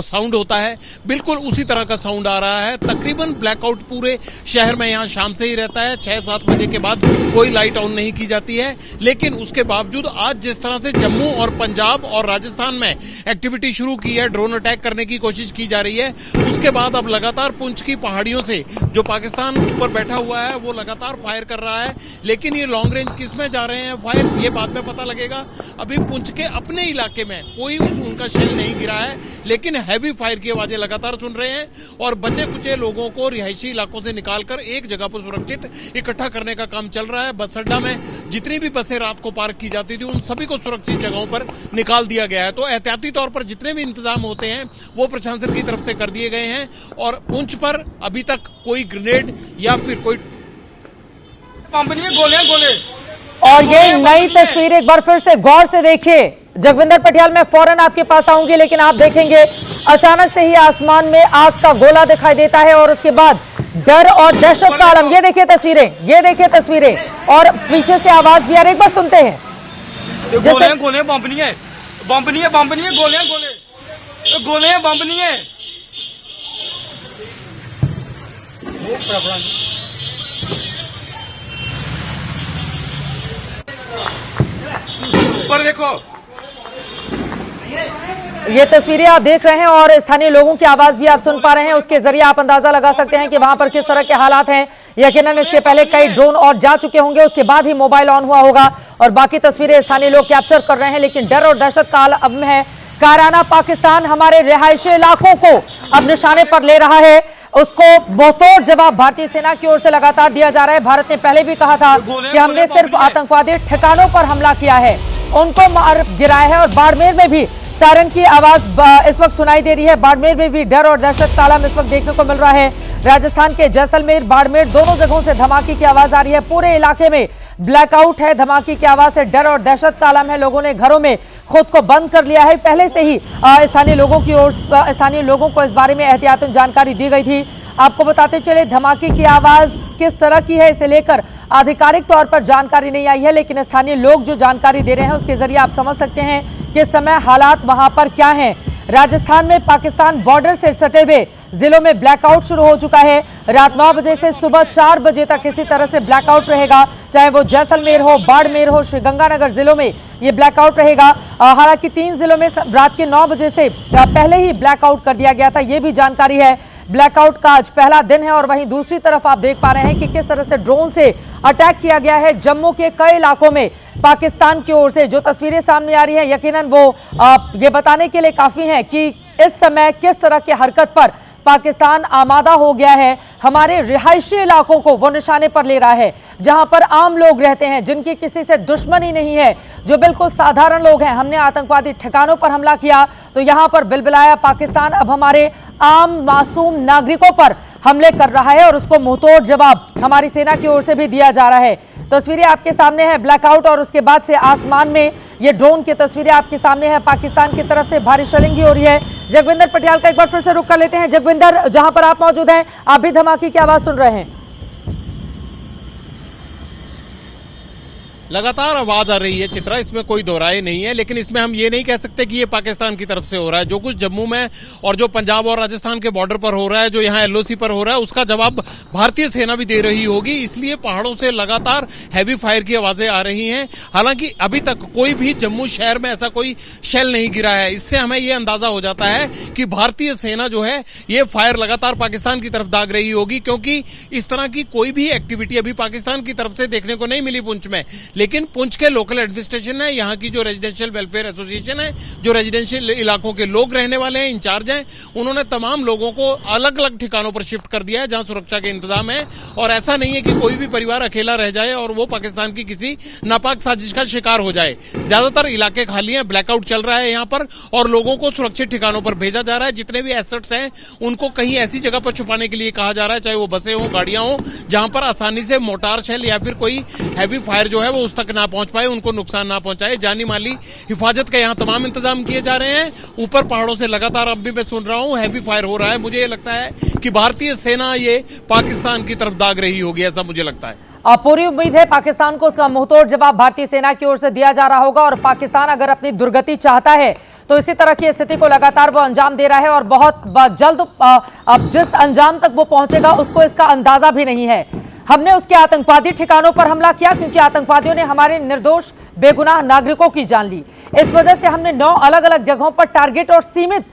साउंड होता है, बिल्कुल उसी तरह का साउंड आ रहा है। तकरीबन ब्लैकआउट पूरे शहर में यहां शाम से ही रहता है, 6-7 बजे के बाद कोई लाइट ऑन नहीं की जाती है। लेकिन उसके बावजूद आज जिस तरह से जम्मू और पंजाब और राजस्थान में एक्टिविटी शुरू की है, ड्रोन अटैक करने की कोशिश की जा रही है, उसके बाद अब लगातार पुंछ की पहाड़ियों से जो पाकिस्तान ऊपर बैठा हुआ है वो लगातार फायर कर रहा है। लेकिन ये लॉन्ग रेंज किस में जा रहे हैं फायर, ये बाद में पता लगेगा। अभी पुंछ के अपने इलाके में कोई उनका शेल नहीं गिरा है, लेकिन हैवी फायर की आवाजें लगातार सुन रहे हैं। और बचे कुचे लोगों को रिहायशी इलाकों से निकालकर एक जगह पर सुरक्षित इकट्ठा करने का काम चल रहा है। बस अड्डा में जितनी भी बसें रात को पार्क की जाती थी उन सभी को सुरक्षित जगहों पर निकाल दिया गया है। तो एहतियाती तौर पर जितने भी इंतजाम होते हैं वो प्रशासन की तरफ से कर दिए गए हैं। और पुंछ पर अभी तक कोई ग्रेनेड या फिर कोई गोले और ये नई तस्वीर एक बार फिर से गौर से देखिए। जगविंदर पटियाल, मैं फौरन आपके पास आऊंगी, लेकिन आप देखेंगे अचानक से ही आसमान में आग का गोला दिखाई देता है और उसके बाद डर और दहशत का आलम। ये देखिए तस्वीरें, और पीछे से आवाज भी आ रही, एक बार सुनते हैं। गोले बम नहीं है, गोले बम नहीं है। ऊपर देखो। ये तस्वीरें आप देख रहे हैं और स्थानीय लोगों की आवाज भी आप सुन पा रहे हैं। उसके जरिए आप अंदाजा लगा सकते हैं कि वहां पर किस तरह के हालात हैं। यकीनन इसके पहले कई ड्रोन और जा चुके होंगे, उसके बाद ही मोबाइल ऑन हुआ होगा और बाकी तस्वीरें स्थानीय लोग कैप्चर कर रहे हैं। लेकिन डर और दहशत का आलम है। कायराना पाकिस्तान हमारे रिहायशी इलाकों को अब निशाने पर ले रहा है। उसको बहुतोड़ जवाब भारतीय सेना की ओर से लगातार दिया जा रहा है। भारत ने पहले भी कहा था कि हमने सिर्फ आतंकवादी ठिकानों पर हमला किया है, उनको मार गिराया है। और बाड़मेर में भी सायरन की आवाज इस वक्त सुनाई दे रही है। बाड़मेर में भी डर और दहशत का आलम इस वक्त देखने को मिल रहा है। राजस्थान के जैसलमेर, बाड़मेर दोनों जगहों से धमाके की आवाज आ रही है। पूरे इलाके में ब्लैकआउट है। धमाके की आवाज से डर और दहशत का आलम है। लोगों ने घरों में खुद को बंद कर लिया है। पहले से ही स्थानीय लोगों को इस बारे में एहतियातन जानकारी दी गई थी। आपको बताते चले धमाके की आवाज किस तरह की है, इसे लेकर आधिकारिक तौर पर जानकारी नहीं आई है, लेकिन स्थानीय लोग जो जानकारी दे रहे हैं उसके जरिए आप समझ सकते हैं कि इस समय हालात वहां पर क्या हैं। राजस्थान में पाकिस्तान बॉर्डर से सटे हुए जिलों में ब्लैकआउट शुरू हो चुका है। रात 9 बजे से सुबह 4 बजे तक इसी तरह से ब्लैकआउट रहेगा, चाहे वो जैसलमेर हो, बाड़मेर हो, श्रीगंगानगर जिलों में ये ब्लैकआउट रहेगा। हालांकि 3 जिलों में रात के 9 बजे से पहले ही ब्लैकआउट कर दिया गया था, ये भी जानकारी है। ब्लैकआउट का आज पहला दिन है और वहीं दूसरी तरफ आप देख पा रहे हैं कि किस तरह से ड्रोन से अटैक किया गया है जम्मू के कई इलाकों में पाकिस्तान की ओर से। जो तस्वीरें सामने आ रही हैं यकीनन वो ये बताने के लिए काफी हैं कि इस समय किस तरह की हरकत पर पाकिस्तान आमादा हो गया है। हमारे रिहायशी इलाकों को वो निशाने पर ले रहा है, जहां पर आम लोग रहते हैं, जिनकी किसी से दुश्मनी नहीं है, जो बिल्कुल साधारण लोग हैं। हमने आतंकवादी ठिकानों पर हमला किया तो यहां पर बिलबिलाया पाकिस्तान अब हमारे आम मासूम नागरिकों पर हमले कर रहा है और उसको मुंहतोड़ जवाब हमारी सेना की ओर से भी दिया जा रहा है। तस्वीरें आपके सामने है ब्लैकआउट और उसके बाद से आसमान में ये ड्रोन की तस्वीरें आपके सामने है। पाकिस्तान की तरफ से भारी शेलिंग भी हो रही है। जगविंदर पटियाल का एक बार फिर से रुख कर लेते हैं। जगविंदर, जहां पर आप मौजूद हैं, आप भी धमाके की आवाज सुन रहे हैं। लगातार आवाज आ रही है चित्रा, इसमें कोई दो राय नहीं है, लेकिन इसमें हम ये नहीं कह सकते कि ये पाकिस्तान की तरफ से हो रहा है। जो कुछ जम्मू में और जो पंजाब और राजस्थान के बॉर्डर पर हो रहा है, जो यहाँ एलओसी पर हो रहा है, उसका जवाब भारतीय सेना भी दे रही होगी। इसलिए पहाड़ों से लगातार हैवी फायर की आवाजें आ रही हैं। हालांकि अभी तक कोई भी जम्मू शहर में ऐसा कोई शेल नहीं गिरा है। इससे हमें ये अंदाजा हो जाता है कि भारतीय सेना जो है ये फायर लगातार पाकिस्तान की तरफ दाग रही होगी, क्योंकि इस तरह की कोई भी एक्टिविटी अभी पाकिस्तान की तरफ से देखने को नहीं मिली पुंछ में। लेकिन पुंछ के लोकल एडमिनिस्ट्रेशन है, यहाँ की जो रेजिडेंशियल वेलफेयर एसोसिएशन है, जो रेजिडेंशियल इलाकों के लोग रहने वाले हैं, इंचार्ज हैं, उन्होंने तमाम लोगों को अलग अलग ठिकानों पर शिफ्ट कर दिया है जहां सुरक्षा के इंतजाम है। और ऐसा नहीं है कि कोई भी परिवार अकेला रह जाए और वो पाकिस्तान की किसी नापाक साजिश का शिकार हो जाए। ज्यादातर इलाके खाली हैं, ब्लैकआउट चल रहा है यहाँ पर और लोगों को सुरक्षित ठिकानों पर भेजा जा रहा है। जितने भी एसेट्स हैं उनको कहीं ऐसी जगह पर छुपाने के लिए कहा जा रहा है, चाहे वो बसें हो, गाड़ियां हो, जहां पर आसानी से मोटार शेल या फिर कोई हैवी फायर जो है वो उस तक ना पहुंच पाए, उनको नुकसान ना पहुंचाए। जानी माली हिफाजत के यहाँ तमाम इंतजाम किए जा रहे हैं। ऊपर पहाड़ों से लगातार अब भी मैं सुन रहा हूँ हैवी फायर हो रहा है। मुझे ये लगता है कि भारतीय सेना ये पाकिस्तान की तरफ दाग रही होगी, ऐसा मुझे लगता है। पूरी उम्मीद है पाकिस्तान को उसका मुंहतोड़ जवाब भारतीय सेना की ओर से दिया जा रहा होगा और पाकिस्तान अगर अपनी दुर्गति चाहता है तो इसी तरह की स्थिति को लगातार वो अंजाम दे रहा है और बहुत जल्द अब जिस अंजाम तक वो पहुंचेगा उसको इसका अंदाजा भी नहीं है। हमने उसके आतंकवादी ठिकानों पर हमला किया क्योंकि आतंकवादियों ने हमारे निर्दोष बेगुनाह नागरिकों की जान ली। इस वजह से हमने 9 अलग अलग जगहों पर टारगेट और सीमित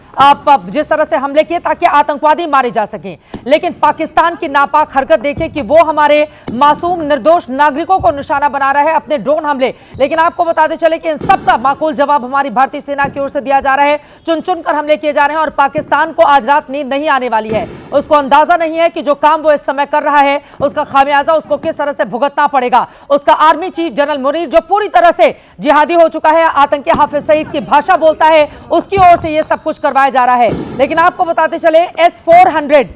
जिस तरह से हमले किए ताकि आतंकवादी मारे जा सकें। लेकिन पाकिस्तान की नापाक हरकत देखिए कि वो हमारे मासूम निर्दोष नागरिकों को निशाना बना रहा है अपने ड्रोन हमले। लेकिन आपको बताते चले कि इन सब का माकूल जवाब हमारी भारतीय सेना की ओर से दिया जा रहा है। चुन चुन कर हमले किए जा रहे हैं और पाकिस्तान को आज रात नींद नहीं आने वाली है। उसको अंदाजा नहीं है कि जो काम वो इस समय कर रहा है उसका खामियाजा उसको किस तरह से भुगतना पड़ेगा। उसका आर्मी चीफ जनरल मुनीर जो पूरी तरह से जिहादी हो चुका है, आतंकी हाफिज सईद की भाषा बोलता है, उसकी ओर से ये सब कुछ करवाया जा रहा है। लेकिन आपको बताते चले S-400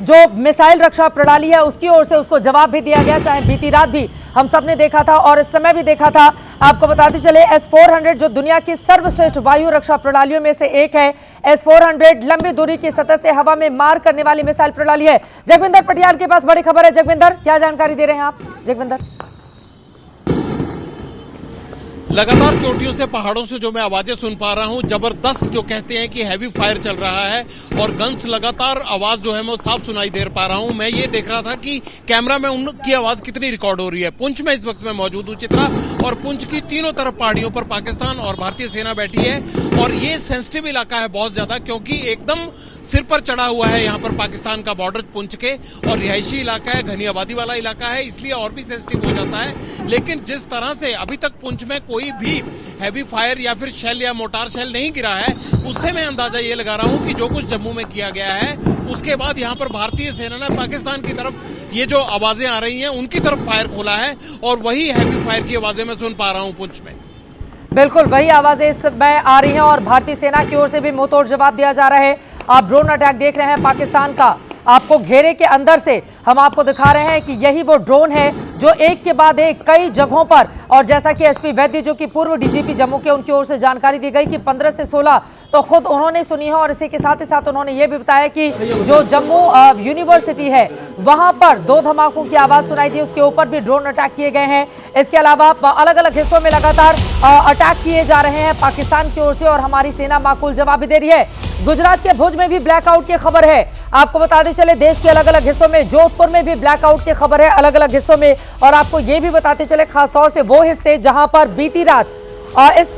जो मिसाइल रक्षा प्रणाली है उसकी ओर से उसको जवाब भी दिया गया, चाहे बीती रात भी हम सब ने देखा था और इस समय भी देखा था। आपको बताते चले S-400 जो दुनिया की सर्वश्रेष्ठ वायु रक्षा प्रणालियों में से एक है। S-400 लंबी दूरी की सतह से हवा में मार करने वाली मिसाइल प्रणाली है। जगविंदर पटियाल के पास बड़ी खबर है। जगविंदर, क्या जानकारी दे रहे हैं आप? जगविंदर, लगातार चोटियों से, पहाड़ों से जो मैं आवाजें सुन पा रहा हूं, जबरदस्त जो कहते हैं कि हैवी फायर चल रहा है और गन्स लगातार आवाज जो है मैं साफ सुनाई दे पा रहा हूं। मैं ये देख रहा था कि कैमरा में उनकी आवाज कितनी रिकॉर्ड हो रही है। पुंछ में इस वक्त मैं मौजूद हूं चित्रा, और पुंछ की तीनों तरफ पहाड़ियों पर पाकिस्तान और भारतीय सेना बैठी है और ये सेंसिटिव इलाका है बहुत ज्यादा, क्योंकि एकदम सिर पर चढ़ा हुआ है यहाँ पर पाकिस्तान का बॉर्डर पुंछ के, और रिहायशी इलाका है, घनी आबादी वाला इलाका है, इसलिए और भी सेंसिटिव हो जाता है। लेकिन जिस तरह से अभी तक पुंछ में कोई भी हैवी फायर या फिर शेल या मोटार शेल नहीं गिरा है, उससे मैं अंदाजा ये लगा रहा हूँ कि जो कुछ जम्मू में किया गया है, उसके बाद यहाँ पर भारतीय सेना ने पाकिस्तान की तरफ ये जो आवाजें आ रही हैं उनकी तरफ फायर खोला है, और वही हैवी फायर की आवाजें मैं सुन पा रहा हूँ पुंछ में। बिल्कुल वही आवाजें इस समय आ रही हैं और भारतीय सेना की ओर से भी मुंहतोड़ जवाब दिया जा रहा है। आप ड्रोन अटैक देख रहे हैं पाकिस्तान का, आपको घेरे के अंदर से हम आपको दिखा रहे हैं कि यही वो ड्रोन है जो एक के बाद एक कई जगहों पर, और जैसा कि एसपी वैद्य जो कि पूर्व डीजीपी जम्मू के, उनकी ओर से जानकारी दी गई कि 15 से 16 तो खुद उन्होंने सुनी है, और इसी के साथ ही साथ उन्होंने ये भी बताया कि जो जम्मू यूनिवर्सिटी है वहां पर 2 धमाकों की आवाज सुनाई थी, उसके ऊपर भी ड्रोन अटैक किए गए हैं। इसके अलावा अलग अलग हिस्सों में लगातार अटैक किए जा रहे हैं पाकिस्तान की ओर से, और हमारी सेना माकूल जवाब भी दे रही है। गुजरात के भुज में भी ब्लैकआउट की खबर है, आपको बताते चले देश के अलग अलग हिस्सों में, जोधपुर में भी ब्लैकआउट की खबर है अलग अलग हिस्सों में, और आपको ये भी बताते चले खासतौर से वो हिस्से जहां पर बीती रात इस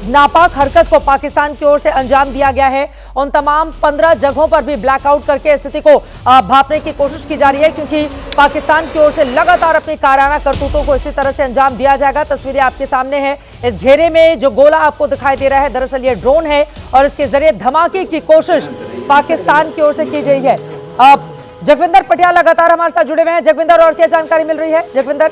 नापाक हरकत को पाकिस्तान की ओर से अंजाम दिया गया है, उन तमाम 15 जगहों पर भी ब्लैकआउट करके स्थिति को भांपने की कोशिश की जा रही है, क्योंकि पाकिस्तान की ओर से लगातार अपनी कायराना करतूतों को इसी तरह से अंजाम दिया जाएगा। तस्वीरें आपके सामने हैं, इस घेरे में जो गोला आपको दिखाई दे रहा है दरअसल ये ड्रोन है, और इसके जरिए धमाके की कोशिश पाकिस्तान की ओर से की गई है। जगविंदर पटियाल लगातार हमारे साथ जुड़े हुए हैं। जगविंदर, और क्या जानकारी मिल रही है? जगविंदर,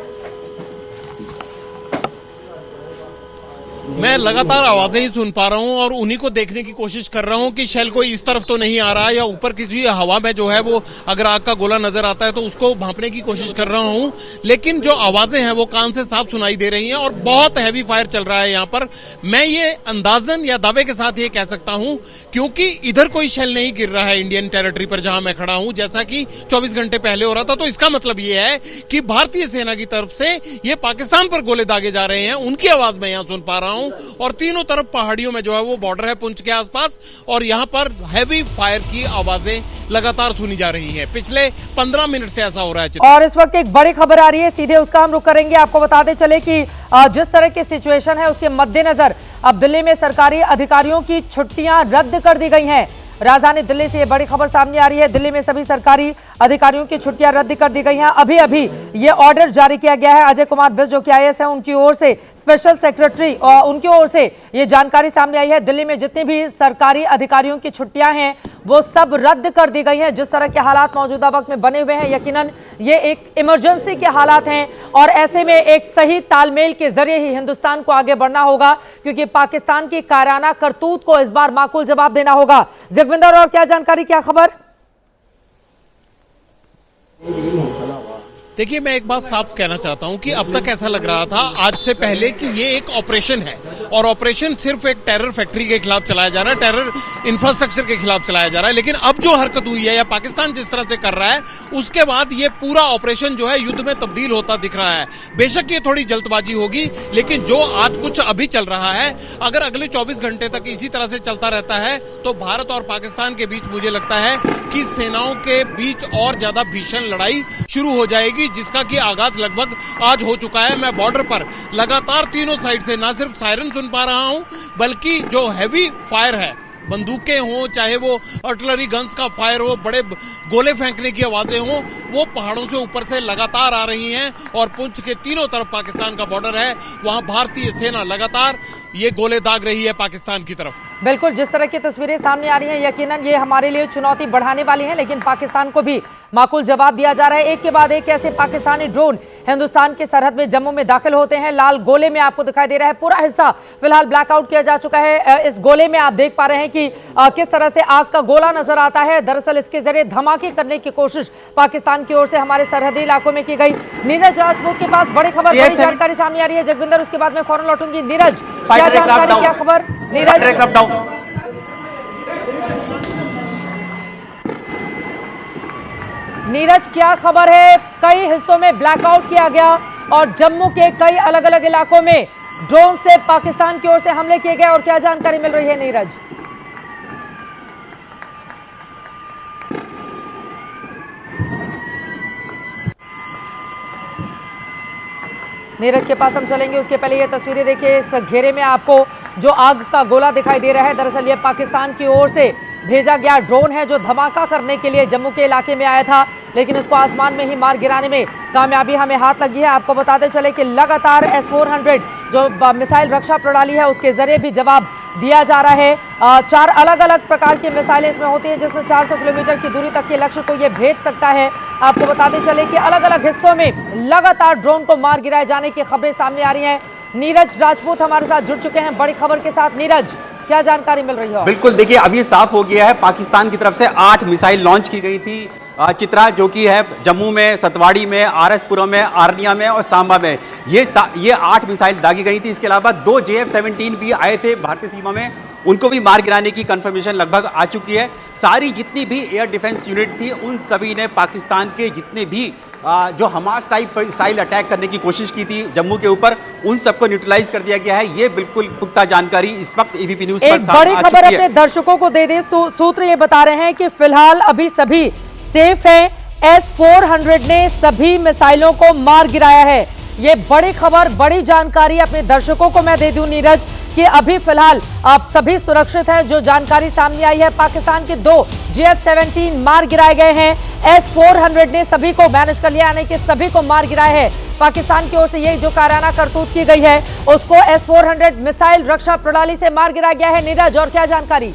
मैं लगातार आवाजें ही सुन पा रहा हूं और उन्हीं को देखने की कोशिश कर रहा हूं कि शेल कोई इस तरफ तो नहीं आ रहा है, या ऊपर किसी हवा में जो है वो अगर आग का गोला नजर आता है तो उसको भांपने की कोशिश कर रहा हूं। लेकिन जो आवाजें हैं वो कान से साफ सुनाई दे रही हैं और बहुत हैवी फायर चल रहा है यहाँ पर। मैं ये अंदाजन या दावे के साथ ये कह सकता हूं, क्योंकि इधर कोई शेल नहीं गिर रहा है इंडियन टेरिटरी पर जहां मैं खड़ा हूं, जैसा कि 24 घंटे पहले हो रहा था। तो इसका मतलब ये है कि भारतीय सेना की तरफ से ये पाकिस्तान पर गोले दागे जा रहे हैं, उनकी आवाज मैं यहाँ सुन पा रहा हूं। और तीनों तरफ पहाड़ियों में जो है वो बॉर्डर है पुंछ के आसपास, और यहाँ पर हैवी फायर की आवाजें लगातार सुनी जा रही हैं। पिछले 15 मिनट से ऐसा हो रहा है। और इस वक्त एक बड़ी खबर आ रही है, सीधे उसका हम रुख करेंगे। आपको बताते चले कि जिस तरह की सिचुएशन है उसके मद्देनजर अब दिल्ली में सरकारी अधिकारियों की छुट्टियां रद्द कर दी गई हैं। राजधानी दिल्ली से ये बड़ी खबर सामने आ रही है, दिल्ली में सभी सरकारी अधिकारियों की छुट्टियां रद्द कर दी गई हैं। अभी अभी ये ऑर्डर जारी किया गया है। अजय कुमार बिस्ट जो कि आईएएस है, उनकी ओर से स्पेशल सेक्रेटरी और उनकी ओर से ये जानकारी सामने आई है, दिल्ली में जितनी भी सरकारी अधिकारियों की छुट्टियां हैं वो सब रद्द कर दी गई हैं। जिस तरह के हालात मौजूदा वक्त में बने हुए हैं, यकीनन ये एक इमरजेंसी के हालात हैं, और ऐसे में एक सही तालमेल के जरिए ही हिंदुस्तान को आगे बढ़ना होगा, क्योंकि पाकिस्तान की कायराना करतूत को इस बार माकूल जवाब देना होगा। जगविंदर, और क्या जानकारी, क्या खबर? देखिए, मैं एक बात साफ कहना चाहता हूं कि अब तक ऐसा लग रहा था आज से पहले कि ये एक ऑपरेशन है, और ऑपरेशन सिर्फ एक टेरर फैक्ट्री के खिलाफ चलाया जा रहा है, टेरर इंफ्रास्ट्रक्चर के खिलाफ चलाया जा रहा है। लेकिन अब जो हरकत हुई है या पाकिस्तान जिस तरह से कर रहा है, उसके बाद ये पूरा ऑपरेशन जो है युद्ध में तब्दील होता दिख रहा है। बेशक ये थोड़ी जल्दबाजी होगी, लेकिन जो आज कुछ अभी चल रहा है, अगर अगले 24 घंटे तक इसी तरह से चलता रहता है तो भारत और पाकिस्तान के बीच मुझे लगता है कि सेनाओं के बीच और ज्यादा भीषण लड़ाई शुरू हो जाएगी, जिसका कि आगाज लगभग आज हो चुका है। मैं बॉर्डर पर लगातार तीनों साइड से ना सिर्फ सायरन सुन पा रहा हूं, बल्कि जो हैवी फायर है, बंदूकें हों, चाहे वो आर्टिलरी गन्स का फायर हो, बड़े गोले फेंकने की आवाजें हों, वो पहाड़ों से ऊपर से लगातार आ रही हैं। और पुंछ के तीनों तरफ पाकिस्तान का बॉर्डर है, वहां भारतीय सेना लगातार ये गोले दाग रही है पाकिस्तान की तरफ। बिल्कुल, जिस तरह की तस्वीरें सामने आ रही हैं, यकीनन ये हमारे लिए चुनौती बढ़ाने वाली है, लेकिन पाकिस्तान को भी माकूल जवाब दिया जा रहा है। एक के बाद एक ऐसे पाकिस्तानी ड्रोन हिंदुस्तान की सरहद में जम्मू में दाखिल होते हैं। लाल गोले में आपको दिखाई दे रहा है, पूरा हिस्सा फिलहाल ब्लैकआउट किया जा चुका है। इस गोले में आप देख पा रहे हैं कि किस तरह से आग का गोला नजर आता है। दरअसल इसके जरिए धमाके करने की कोशिश पाकिस्तान की ओर से हमारे सरहदी इलाकों में की गई। नीरज राजपूत के पास बड़ी खबर, बड़ी जानकारी सामने आ रही है। जगविंदर, उसके बाद मैं फौरन लौटूंगी। नीरज, क्या जानकारी, क्या खबर? नीरज, नीरज, क्या खबर है? कई हिस्सों में ब्लैकआउट किया गया और जम्मू के कई अलग अलग इलाकों में ड्रोन से पाकिस्तान की ओर से हमले किए गए और क्या जानकारी मिल रही है नीरज? नीरज के पास हम चलेंगे, उसके पहले ये तस्वीरें देखिए। इस घेरे में आपको जो आग का गोला दिखाई दे रहा है, दरअसल ये पाकिस्तान की ओर से भेजा गया ड्रोन है जो धमाका करने के लिए जम्मू के इलाके में आया था, लेकिन इसको आसमान में ही मार गिराने में कामयाबी हमें हाथ लगी है। आपको बताते चले कि लगातार S-400 जो मिसाइल रक्षा प्रणाली है उसके जरिए भी जवाब दिया जा रहा है। 4 अलग अलग प्रकार की मिसाइलें इसमें होती हैं जिसमें 400 किलोमीटर की दूरी तक के लक्ष्य को ये भेज सकता है। आपको बताते चले कि अलग अलग हिस्सों में लगातार ड्रोन को मार गिराए जाने की खबरें सामने आ रही हैं। नीरज राजपूत हमारे साथ जुड़ चुके हैं बड़ी खबर के साथ। नीरज, क्या जानकारी मिल रही है? बिल्कुल, देखिए अब ये साफ हो गया है, पाकिस्तान की तरफ से 8 मिसाइल लॉन्च की गई थी चित्रा, जो कि है जम्मू में, सतवाड़ी में, RS-पुरम में, आर्निया में और सांबा में। ये 8 मिसाइल दागी गई थी। इसके अलावा 2 JF-17 भी आए थे भारतीय सीमा में, उनको भी मार गिराने की कंफर्मेशन लगभग आ चुकी है। सारी जितनी भी एयर डिफेंस यूनिट थी उन सभी ने पाकिस्तान के जितने भी जो हमास स्टाइल अटैक करने की कोशिश की थी जम्मू के ऊपर, उन सबको न्यूट्रलाइज कर दिया गया है। ये बिल्कुल पुख्ता जानकारी इस वक्त ABP न्यूज पर सामने आ चुकी है। एक बड़ी खबर अपने दर्शकों को दे दें। सूत्र ये बता रहे हैं कि फिलहाल अभी सभी सेफ हैं। S-400 ने सभी मिसाइलों को मार गिराया है। ये बड़ी खबर, बड़ी जानकारी अपने दर्शकों को मैं दे दूं नीरज कि अभी फिलहाल आप सभी सुरक्षित हैं। जो जानकारी सामने आई है, पाकिस्तान के 2 JF-17 मार गिराए गए हैं। S-400 ने सभी को मैनेज कर लिया, यानी कि सभी को मार गिराया है। पाकिस्तान की ओर से ये जो काराना करतूत की गई है उसको S-400 मिसाइल रक्षा प्रणाली से मार गिराया गया है। नीरज, और क्या जानकारी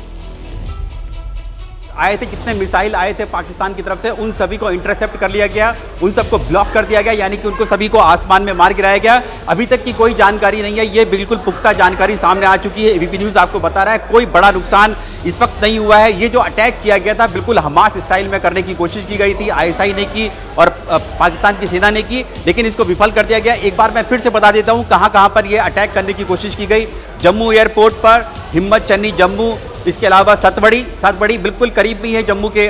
आए थे, कितने मिसाइल आए थे पाकिस्तान की तरफ से, उन सभी को इंटरसेप्ट कर लिया गया, उन सबको ब्लॉक कर दिया गया, यानी कि उनको सभी को आसमान में मार गिराया गया। अभी तक की कोई जानकारी नहीं है, ये बिल्कुल पुख्ता जानकारी सामने आ चुकी है। ABP न्यूज़ आपको बता रहा है कोई बड़ा नुकसान इस वक्त नहीं हुआ है। ये जो अटैक किया गया था बिल्कुल हमास स्टाइल में करने की कोशिश की गई थी, ISI ने की और पाकिस्तान की सेना ने की, लेकिन इसको विफल कर दिया गया। एक बार मैं फिर से बता देता हूँ कहाँ पर ये अटैक करने की कोशिश की गई। जम्मू एयरपोर्ट पर, हिम्मत चन्नी जम्मू, इसके अलावा सतबड़ी बिल्कुल करीब भी है जम्मू के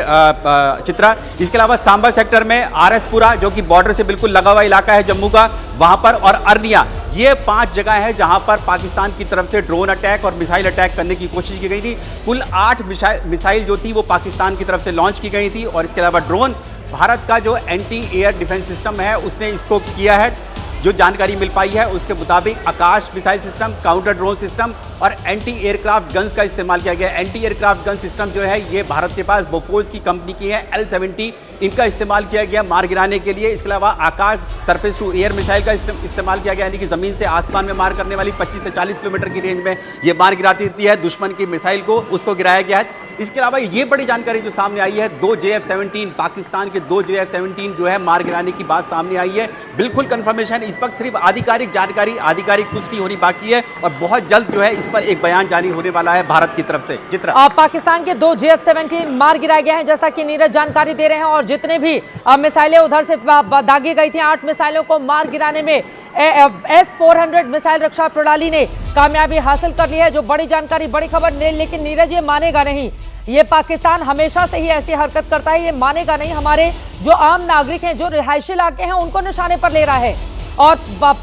चित्रा। इसके अलावा सांबा सेक्टर में RS-पुरा जो कि बॉर्डर से बिल्कुल लगा हुआ इलाका है जम्मू का, वहां पर, और अर्निया, ये 5 जगह है जहां पर पाकिस्तान की तरफ से ड्रोन अटैक और मिसाइल अटैक करने की कोशिश की गई थी। कुल 8 मिसाइल जो थी वो पाकिस्तान की तरफ से लॉन्च की गई थी, और इसके अलावा ड्रोन भारत का जो एंटी एयर डिफेंस सिस्टम है उसने इसको किया है। जो जानकारी मिल पाई है उसके मुताबिक Akash missile system, counter drone system और एंटी एयरक्राफ्ट गन्स का इस्तेमाल किया गया। एंटी एयरक्राफ्ट गन सिस्टम जो है ये भारत के पास बोफोर्स की कंपनी की है, L-70, इनका इस्तेमाल किया गया मार गिराने के लिए। इसके अलावा आकाश सरफेस टू एयर मिसाइल का इस्तेमाल किया गया, यानी कि ज़मीन से आसमान में मार करने वाली 25 से 40 किलोमीटर की रेंज में ये मार गिराती है दुश्मन की मिसाइल को, उसको गिराया गया है। इसके अलावा ये बड़ी जानकारी जो सामने आई है, 2 JF-17, पाकिस्तान के 2 JF-17 जो है मार गिराने की बात सामने आई है। बिल्कुल कंफर्मेशन इस वक्त सिर्फ आधिकारिक जानकारी, आधिकारिक पुष्टि होनी बाकी है, और बहुत जल्द जो है इस पर एक बयान जारी होने वाला है भारत की तरफ से। चित्रा, पाकिस्तान के 2 JF-17 मार गिराए गए हैं जैसा कि नीरज जानकारी दे रहे हैं, और जितने भी मिसाइलें उधर से दागी गई थी, 8 मिसाइलों को मार गिराने में S-400 मिसाइल रक्षा प्रणाली ने कामयाबी हासिल कर ली है। जो बड़ी जानकारी, बड़ी खबर। लेकिन नीरज, ये मानेगा नहीं, ये पाकिस्तान हमेशा से ही ऐसी हरकत करता है, ये मानेगा नहीं। हमारे जो आम नागरिक हैं, जो रिहायशी इलाके हैं, उनको निशाने पर ले रहा है और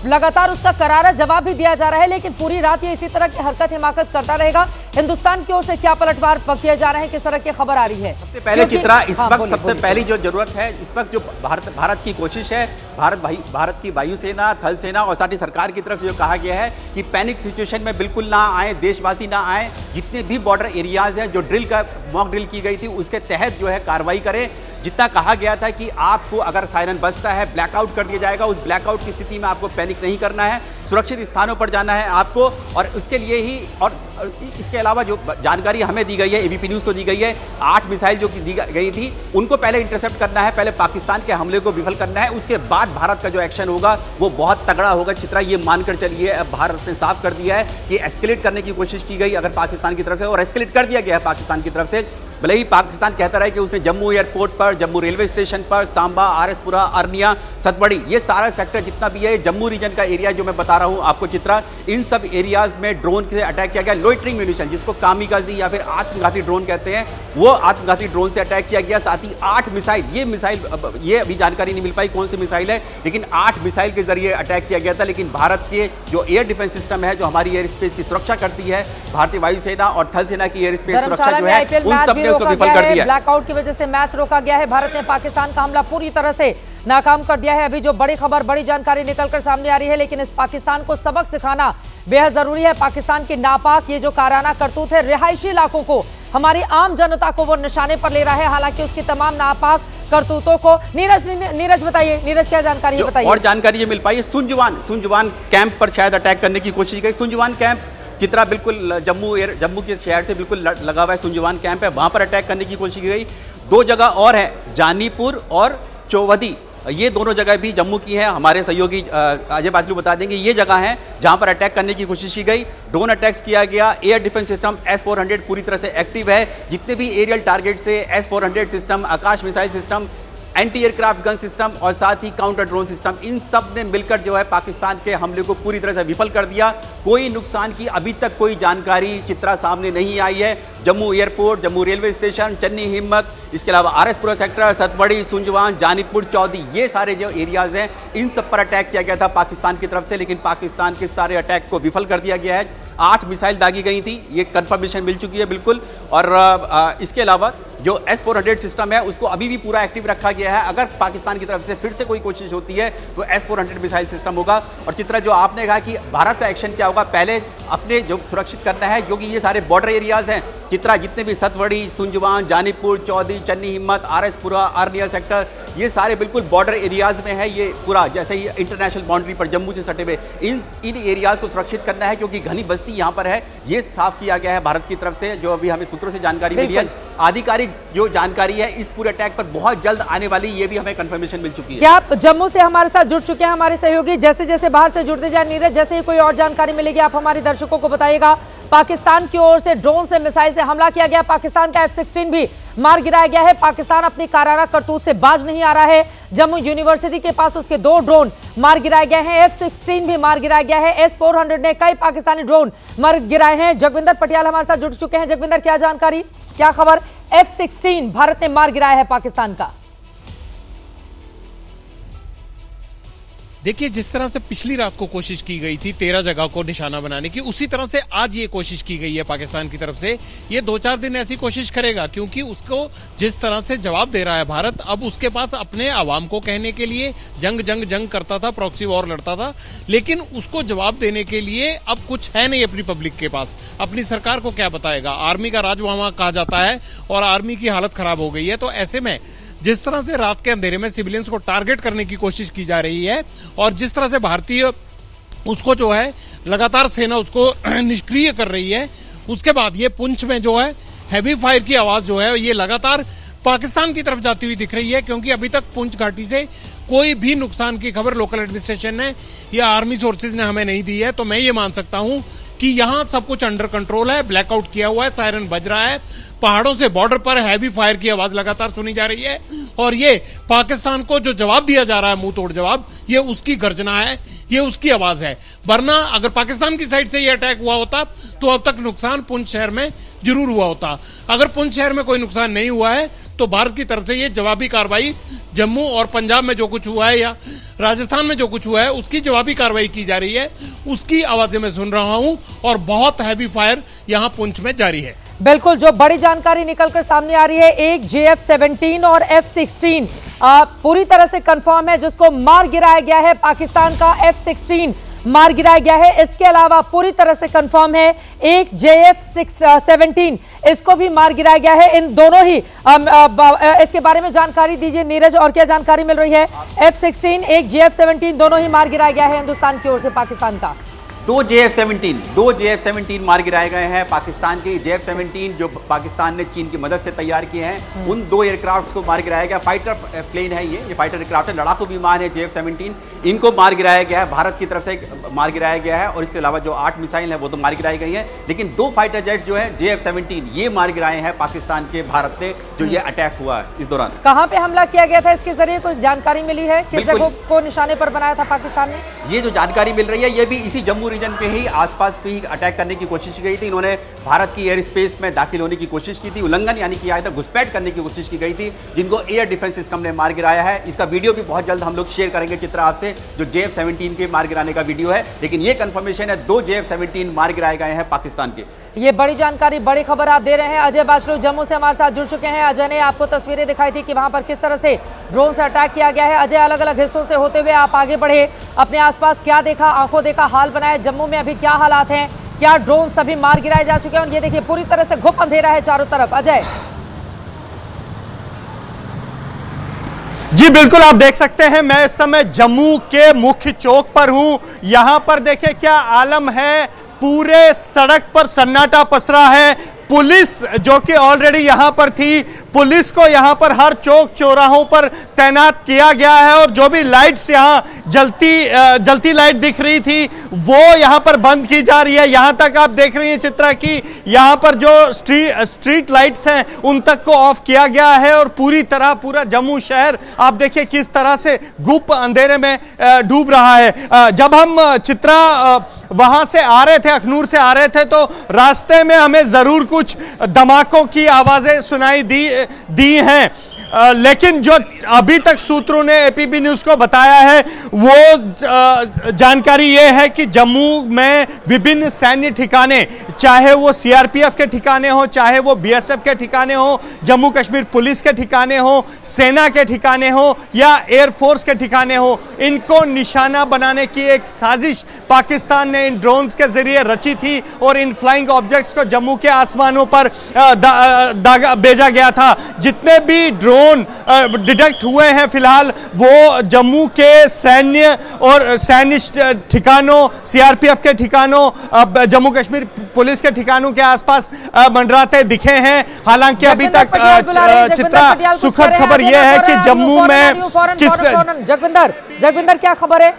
लगातार उसका करारा जवाब भी दिया जा रहा है। लेकिन पूरी रात ये इसी तरह की हरकत हिमाकत करता रहेगा। हिंदुस्तान की ओर से क्या पलटवार किए जा रहे हैं, किस तरह की खबर आ रही है? सबसे पहले चित्रा, इस वक्त सबसे पहली जो जरूरत है, इस वक्त जो भारत की कोशिश है, भारत की वायुसेना, थल सेना और साथ ही सरकार की तरफ से जो कहा गया है कि पैनिक सिचुएशन में बिल्कुल ना आए, देशवासी ना आए, जितने भी बॉर्डर एरियाज हैं, जो मॉक ड्रिल की गई थी उसके तहत जो है कार्रवाई करें। जितना कहा गया था कि आपको अगर सायरन बजता है ब्लैकआउट कर दिया जाएगा, उस ब्लैकआउट की स्थिति में आपको पैनिक नहीं करना है, सुरक्षित स्थानों पर जाना है आपको, और उसके लिए ही, और इसके अलावा जो जानकारी हमें दी गई है, ABP न्यूज़ को दी गई है, 8 मिसाइल जो दी गई थी उनको पहले इंटरसेप्ट करना है, पहले पाकिस्तान के हमले को विफल करना है, उसके बाद भारत का जो एक्शन होगा वो बहुत तगड़ा होगा। चित्रा, ये मानकर चलिए, अब भारत ने साफ कर दिया है कि एस्केलेट करने की कोशिश की गई अगर पाकिस्तान की तरफ से, और एस्केलेट कर दिया गया है पाकिस्तान की तरफ से, भले ही पाकिस्तान कहता रहा है कि उसने जम्मू एयरपोर्ट पर, जम्मू रेलवे स्टेशन पर, सांबा, आरएसपुरा, अरनिया, सतबड़ी, ये सारा सेक्टर जितना भी है जम्मू रीजन का एरिया जो मैं बता रहा हूं आपको चित्रा, इन सब एरियाज में ड्रोन से अटैक किया गया। लोइटरिंग म्यूनिशन जिसको कामिकाजी या फिर आत्मघाती ड्रोन कहते हैं, वो आत्मघाती ड्रोन से अटैक किया गया। साथ ही 8 मिसाइल, ये अभी जानकारी नहीं मिल पाई कौन सी मिसाइल है, लेकिन 8 मिसाइल के जरिए अटैक किया गया था। लेकिन भारत के जो एयर डिफेंस सिस्टम है, जो हमारी एयर स्पेस की सुरक्षा करती है, भारतीय वायुसेना और थल सेना की एयर स्पेस सुरक्षा जो है, उन सब ने उसको विफल कर दिया। ब्लैकआउट की वजह से मैच रोका गया है। भारत ने पाकिस्तान का हमला पूरी तरह से नाकाम कर दिया है। अभी जो बड़ी खबर, बड़ी जानकारी निकलकर सामने आ रही है, लेकिन इस पाकिस्तान को सबक सिखाना बेहद जरूरी है। पाकिस्तान की नापाक ये जो काराना करतूत है, रिहायशी इलाकों को, हमारी आम जनता को वो निशाने पर ले रहा है। हालांकि उसकी तमाम नापाक करतूतों को नीरज बताइए, नीरज क्या जानकारी है बताइए। और जानकारी ये मिल पाई है, सुंजवान कैंप पर शायद अटैक करने की कोशिश की। सुंजवान कैंप चित्रा बिल्कुल जम्मू के शहर से बिल्कुल लगा हुआ है, सुंजवान कैंप है, वहां पर अटैक करने की कोशिश की गई। 2 जगह और है, जानीपुर और चौवदी, ये दोनों जगह भी जम्मू की है। हमारे सहयोगी अजय बाचलू बता देंगे, ये जगह है जहां पर अटैक करने की कोशिश की गई। ड्रोन अटैक्स किया गया। एयर डिफेंस सिस्टम S-400 पूरी तरह से एक्टिव है। जितने भी एरियल टारगेट से S-400 system, Akash missile system, anti aircraft gun system और साथ ही काउंटर ड्रोन सिस्टम, इन सब ने मिलकर जो है पाकिस्तान के हमले को पूरी तरह से विफल कर दिया। कोई नुकसान की अभी तक कोई जानकारी चित्रा सामने नहीं आई है। Jammu airport, Jammu railway station, Channi हिम्मत, इसके अलावा आरएसपुरा सेक्टर, सतबड़ी, सुंजवान, जानीपुर, चौदी, ये सारे जो एरियाज हैं, इन सब पर अटैक किया गया था पाकिस्तान की तरफ से। लेकिन पाकिस्तान के सारे अटैक को विफल कर दिया गया है। 8 मिसाइल दागी गई थी, ये कंफर्मेशन मिल चुकी है बिल्कुल। और इसके अलावा जो S-400 सिस्टम है उसको अभी भी पूरा एक्टिव रखा गया है। अगर पाकिस्तान की तरफ से फिर से कोई कोशिश होती है तो S-400 मिसाइल सिस्टम होगा। और चित्रा, जो आपने कहा कि भारत का एक्शन क्या होगा, पहले अपने जो सुरक्षित करना है, क्योंकि ये सारे बॉर्डर एरियाज हैं चित्रा, जितने भी सतबड़ी, सुंजवान, जानीपुर, चौदी, चन्नी हिम्मत, आरएसपुरा, अरनिया सेक्टर, ये सारे बिल्कुल बॉर्डर एरियाज में है। ये पूरा जैसे ही इंटरनेशनल बाउंड्री पर जम्मू से सटे हुए इन एरियाज को सुरक्षित करना है, क्योंकि घनी बस्ती यहाँ पर है। ये साफ किया गया है भारत की तरफ से, जो अभी हमें सूत्रों से जानकारी मिली है। आधिकारिक जो जानकारी है इस पूरे अटैक पर बहुत जल्द आने वाली, ये भी हमें कंफर्मेशन मिल चुकी है। क्या आप जम्मू से हमारे साथ जुड़ चुके हैं हमारे सहयोगी? जैसे जैसे बाहर से जुड़ते जाए नीरज, जैसे ही कोई और जानकारी मिलेगी आप हमारे दर्शकों को बताइएगा। पाकिस्तान की ओर से ड्रोन से, मिसाइल से हमला किया गया। पाकिस्तान का F-16 भी मार गिराया गया है। पाकिस्तान अपनी काराना करतूत से बाज नहीं आ रहा है। जम्मू यूनिवर्सिटी के पास उसके 2 ड्रोन मार गिराए गए हैं। F-16 भी मार गिराया गया है। S-400 ने कई पाकिस्तानी ड्रोन मार गिराए हैं। जगविंदर पटियाल हमारे साथ जुड़ चुके हैं। जगविंदर, क्या जानकारी, क्या खबर? F-16 भारत ने मार गिराया है पाकिस्तान का। देखिए, जिस तरह से पिछली रात को कोशिश की गई थी 13 जगह को निशाना बनाने की, उसी तरह से आज ये कोशिश की गई है पाकिस्तान की तरफ से। ये 2-4 दिन ऐसी कोशिश करेगा, क्योंकि उसको जिस तरह से जवाब दे रहा है भारत, अब उसके पास अपने आवाम को कहने के लिए जंग करता था, प्रॉक्सी वॉर लड़ता था, लेकिन उसको जवाब देने के लिए अब कुछ है नहीं अपनी पब्लिक के पास। अपनी सरकार को क्या बताएगा? आर्मी का राज वहां कहा जाता है और आर्मी की हालत खराब हो गई है। तो ऐसे में जिस तरह से रात के अंधेरे में सिविलियंस को टारगेट करने की कोशिश की जा रही है, और जिस तरह से भारतीय उसको जो है लगातार सेना उसको निष्क्रिय कर रही है, उसके बाद ये पुंछ में जो है हैवी फायर की आवाज जो है ये लगातार पाकिस्तान की तरफ जाती हुई दिख रही है। क्योंकि अभी तक पुंछ घाटी से कोई भी नुकसान की खबर लोकल एडमिनिस्ट्रेशन ने या आर्मी सोर्सेज ने हमें नहीं दी है। तो मैं ये मान सकता हूं कि यहां सब कुछ अंडर कंट्रोल है। ब्लैकआउट किया हुआ है, सायरन बज रहा है, पहाड़ों से बॉर्डर पर हैवी फायर की आवाज लगातार सुनी जा रही है। और ये पाकिस्तान को जो जवाब दिया जा रहा है, मुंह तोड़ जवाब, ये उसकी गर्जना है, ये उसकी आवाज है। वरना अगर पाकिस्तान की साइड से ये अटैक हुआ होता तो अब तक नुकसान पुंछ शहर में जरूर हुआ होता। अगर पुंछ शहर में कोई नुकसान नहीं हुआ है तो भारत की तरफ से ये जवाबी कार्रवाई जम्मू और पंजाब में जो कुछ हुआ है या राजस्थान में जो कुछ हुआ है उसकी जवाबी कार्रवाई की जा रही है, उसकी आवाजें मैं सुन रहा हूं। और बहुत हैवी फायर यहां पुंछ में जारी है। बिल्कुल, जो बड़ी जानकारी निकलकर सामने आ रही है, एक JF-17 और F-16 पूरी तरह से कंफर्म है, जिसको मार गिराया गया है। पाकिस्तान का F-16 मार गिराया गया है। इसके अलावा पूरी तरह से कंफर्म है एक JF-17, इसको भी मार गिराया गया है। इन दोनों ही इसके बारे में जानकारी दीजिए नीरज, और क्या जानकारी मिल रही है? F-16, एक JF-17 दोनों ही मार गिराया गया है हिंदुस्तान की ओर से पाकिस्तान का। दो JF-17 मार गिराए गए हैं। पाकिस्तान के JF-17 जो पाकिस्तान ने चीन की मदद से तैयार किए हैं, उन 2 एयरक्राफ्ट को मार गिराया गया। फाइटर प्लेन है, ये फाइटर एयरक्राफ्ट है, लड़ाकू विमान है JF-17, इनको मार गिराया गया है। भारत की तरफ से मार गिराया गया है और इसके अलावा जो 8 मिसाइल है वो तो मार गिराई गई है, लेकिन 2 फाइटर जेट जो है JF-17 ये मार गिराए हैं पाकिस्तान के भारत ने, जो ये अटैक हुआ है इस दौरान। कहां पे हमला किया गया था, इसके जरिए कुछ जानकारी मिली है? किस जगह को निशाने पर बनाया था पाकिस्तान ने? ये जो जानकारी मिल रही है ये भी इसी जम्मू रीजन पे ही आसपास पे ही अटैक करने की कोशिश की गई थी। इन्होंने भारत की एयर स्पेस में दाखिल होने की कोशिश की थी, उल्लंघन यानी कि यहाँ तक घुसपैठ करने की कोशिश की गई थी, जिनको एयर डिफेंस सिस्टम ने मार गिराया है। इसका वीडियो भी बहुत जल्द हम लोग शेयर करेंगे चित्रा आपसे, जो JF-17 के मार गिराने का वीडियो है। लेकिन ये कंफर्मेशन है 2 JF-17 मार गिराए गए हैं पाकिस्तान के। ये बड़ी जानकारी, बड़ी खबर आप दे रहे हैं। अजय बाचलू जम्मू से हमारे साथ जुड़ चुके हैं। अजय ने आपको तस्वीरें दिखाई थी कि वहां पर किस तरह से ड्रोन से अटैक किया गया है। अजय, अलग अलग हिस्सों से होते हुए आप आगे बढ़े, अपने आसपास क्या देखा, आंखों देखा हाल बनाया, जम्मू में अभी क्या हालात हैं, क्या ड्रोन सभी मार गिराए जा चुके हैं? और ये देखिए पूरी तरह से घुप अंधेरा है चारों तरफ। अजय जी बिल्कुल, आप देख सकते हैं मैं इस समय जम्मू के मुख्य चौक पर हूं। यहां पर देखिए क्या आलम है, पूरे सड़क पर सन्नाटा पसरा है। पुलिस जो कि ऑलरेडी यहां पर थी, पुलिस को यहां पर हर चौक चौराहों पर तैनात किया गया है और जो भी लाइट्स यहां जलती लाइट दिख रही थी वो यहां पर बंद की जा रही है। यहां तक आप देख रही हैं चित्रा की यहां पर जो स्ट्रीट लाइट्स हैं उन तक को ऑफ किया गया है और पूरी तरह पूरा जम्मू शहर आप देखिए किस तरह से गुप्त अंधेरे में डूब रहा है। जब हम चित्रा वहां से आ रहे थे, अखनूर से आ रहे थे, तो रास्ते में हमें जरूर कुछ धमाकों की आवाजें सुनाई दी हैं, लेकिन जो अभी तक सूत्रों ने एपीबी न्यूज को बताया है वो जानकारी ये है कि जम्मू में विभिन्न सैन्य ठिकाने, चाहे वो सीआरपीएफ के ठिकाने हो, चाहे वो बीएसएफ के ठिकाने हो, जम्मू कश्मीर पुलिस के ठिकाने हो, सेना के ठिकाने हो या एयरफोर्स के ठिकाने हो, इनको निशाना बनाने की एक साजिश पाकिस्तान ने इन ड्रोन्स के जरिए रची थी और इन फ्लाइंग ऑब्जेक्ट्स को जम्मू के आसमानों पर भेजा गया था। जितने भी ड्रोन डिटेक्ट हुए हैं फिलहाल वो जम्मू के सैन्य ठिकानों, सीआरपीएफ के ठिकानों, जम्मू कश्मीर पुलिस के ठिकानों के आसपास मंडराते दिखे हैं। हालांकि अभी तक चित्रा सुखद खबर यह है कि जम्मू में जगविंदर क्या खबर है?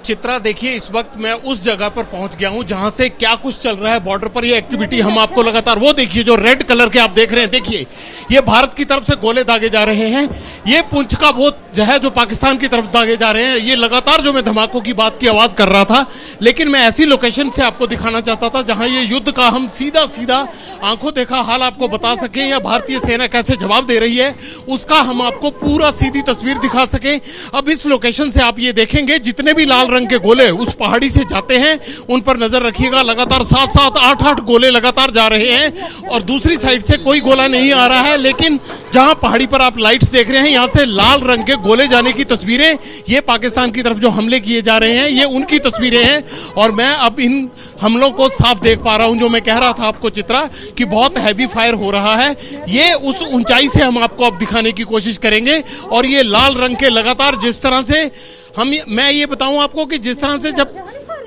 चित्रा देखिए, इस वक्त मैं उस जगह पर पहुंच गया हूं जहां से क्या कुछ चल रहा है बॉर्डर पर, ये एक्टिविटी हम आपको लगातार, वो देखिए जो रेड कलर के आप देख रहे हैं, देखिए ये भारत की तरफ से गोले दागे जा रहे हैं। ये पुंछ का वो है जो पाकिस्तान की तरफ दागे जा रहे हैं। ये लगातार जो मैं धमाकों की बात की आवाज कर रहा था, लेकिन मैं ऐसी लोकेशन से आपको दिखाना चाहता था जहां ये युद्ध का हम सीधा आंखों देखा हाल आपको बता सकें, या भारतीय सेना कैसे जवाब दे रही है उसका हम आपको पूरा सीधी तस्वीर दिखा सकें। अब इस लोकेशन से आप ये देखेंगे जितने भी लाल रंग के गोले उस पहाड़ी से जाते हैं उन पर नजर रखिएगा। लगातार 7-7, 8-8 गोले लगातार जा रहे हैं और दूसरी साइड से कोई गोला नहीं आ रहा है, लेकिन जहां पहाड़ी पर आप लाइट्स देख रहे हैं यहां से लाल रंग के गोले जाने की तस्वीरें, ये पाकिस्तान की तरफ जो हमले किए जा रहे हैं ये उनकी तस्वीरें हैं। और मैं अब इन हमलों को साफ देख पा रहा हूं, जो मैं कह रहा था आपको चित्रा कि बहुत हैवी फायर हो रहा है, ये उस ऊंचाई से हम आपको अब दिखाने की कोशिश करेंगे। और ये लाल रंग के लगातार जिस तरह से मैं ये बताऊं आपको कि जिस तरह से जब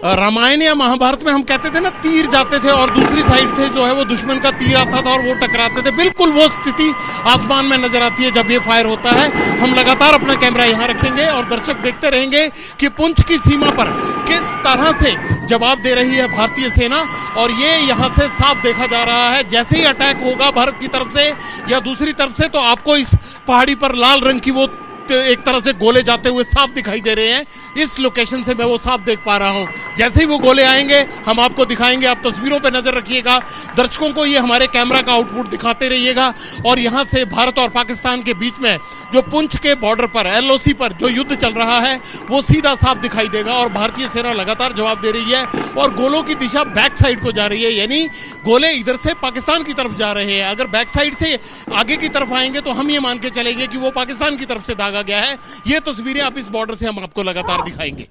रामायण या महाभारत में हम कहते थे ना तीर जाते थे और दूसरी साइड थे जो है वो दुश्मन का तीर आता था और वो टकराते थे, बिल्कुल वो स्थिति आसमान में नजर आती है जब ये फायर होता है। हम लगातार अपना कैमरा यहाँ रखेंगे और दर्शक देखते रहेंगे कि पुंछ की सीमा पर किस तरह से जवाब दे रही है भारतीय सेना। और ये यहाँ से साफ देखा जा रहा है, जैसे ही अटैक होगा भारत की तरफ से या दूसरी तरफ से, तो आपको इस पहाड़ी पर लाल रंग की वो एक तरह से गोले जाते हुए साफ दिखाई दे रहे हैं। इस लोकेशन से मैं वो साफ देख पा रहा हूं। जैसे ही वो गोले आएंगे हम आपको दिखाएंगे, आप तस्वीरों पे नजर रखिएगा, दर्शकों को ये हमारे कैमरा का आउटपुट दिखाते रहिएगा। और यहां से भारत और पाकिस्तान के बीच में जो पुंछ के बॉर्डर पर एलओसी पर जो युद्ध चल रहा है वो सीधा साफ दिखाई देगा। और भारतीय सेना लगातार जवाब दे रही है और गोलों की दिशा बैक साइड को जा रही है, यानी गोले इधर से पाकिस्तान की तरफ जा रहे हैं। अगर बैक साइड से आगे की तरफ आएंगे तो हम ये मान के चलेंगे कि वो पाकिस्तान की तरफ से दागा गया है। ये तस्वीरें आप इस बॉर्डर से हम आपको लगातार दिखाएंगे।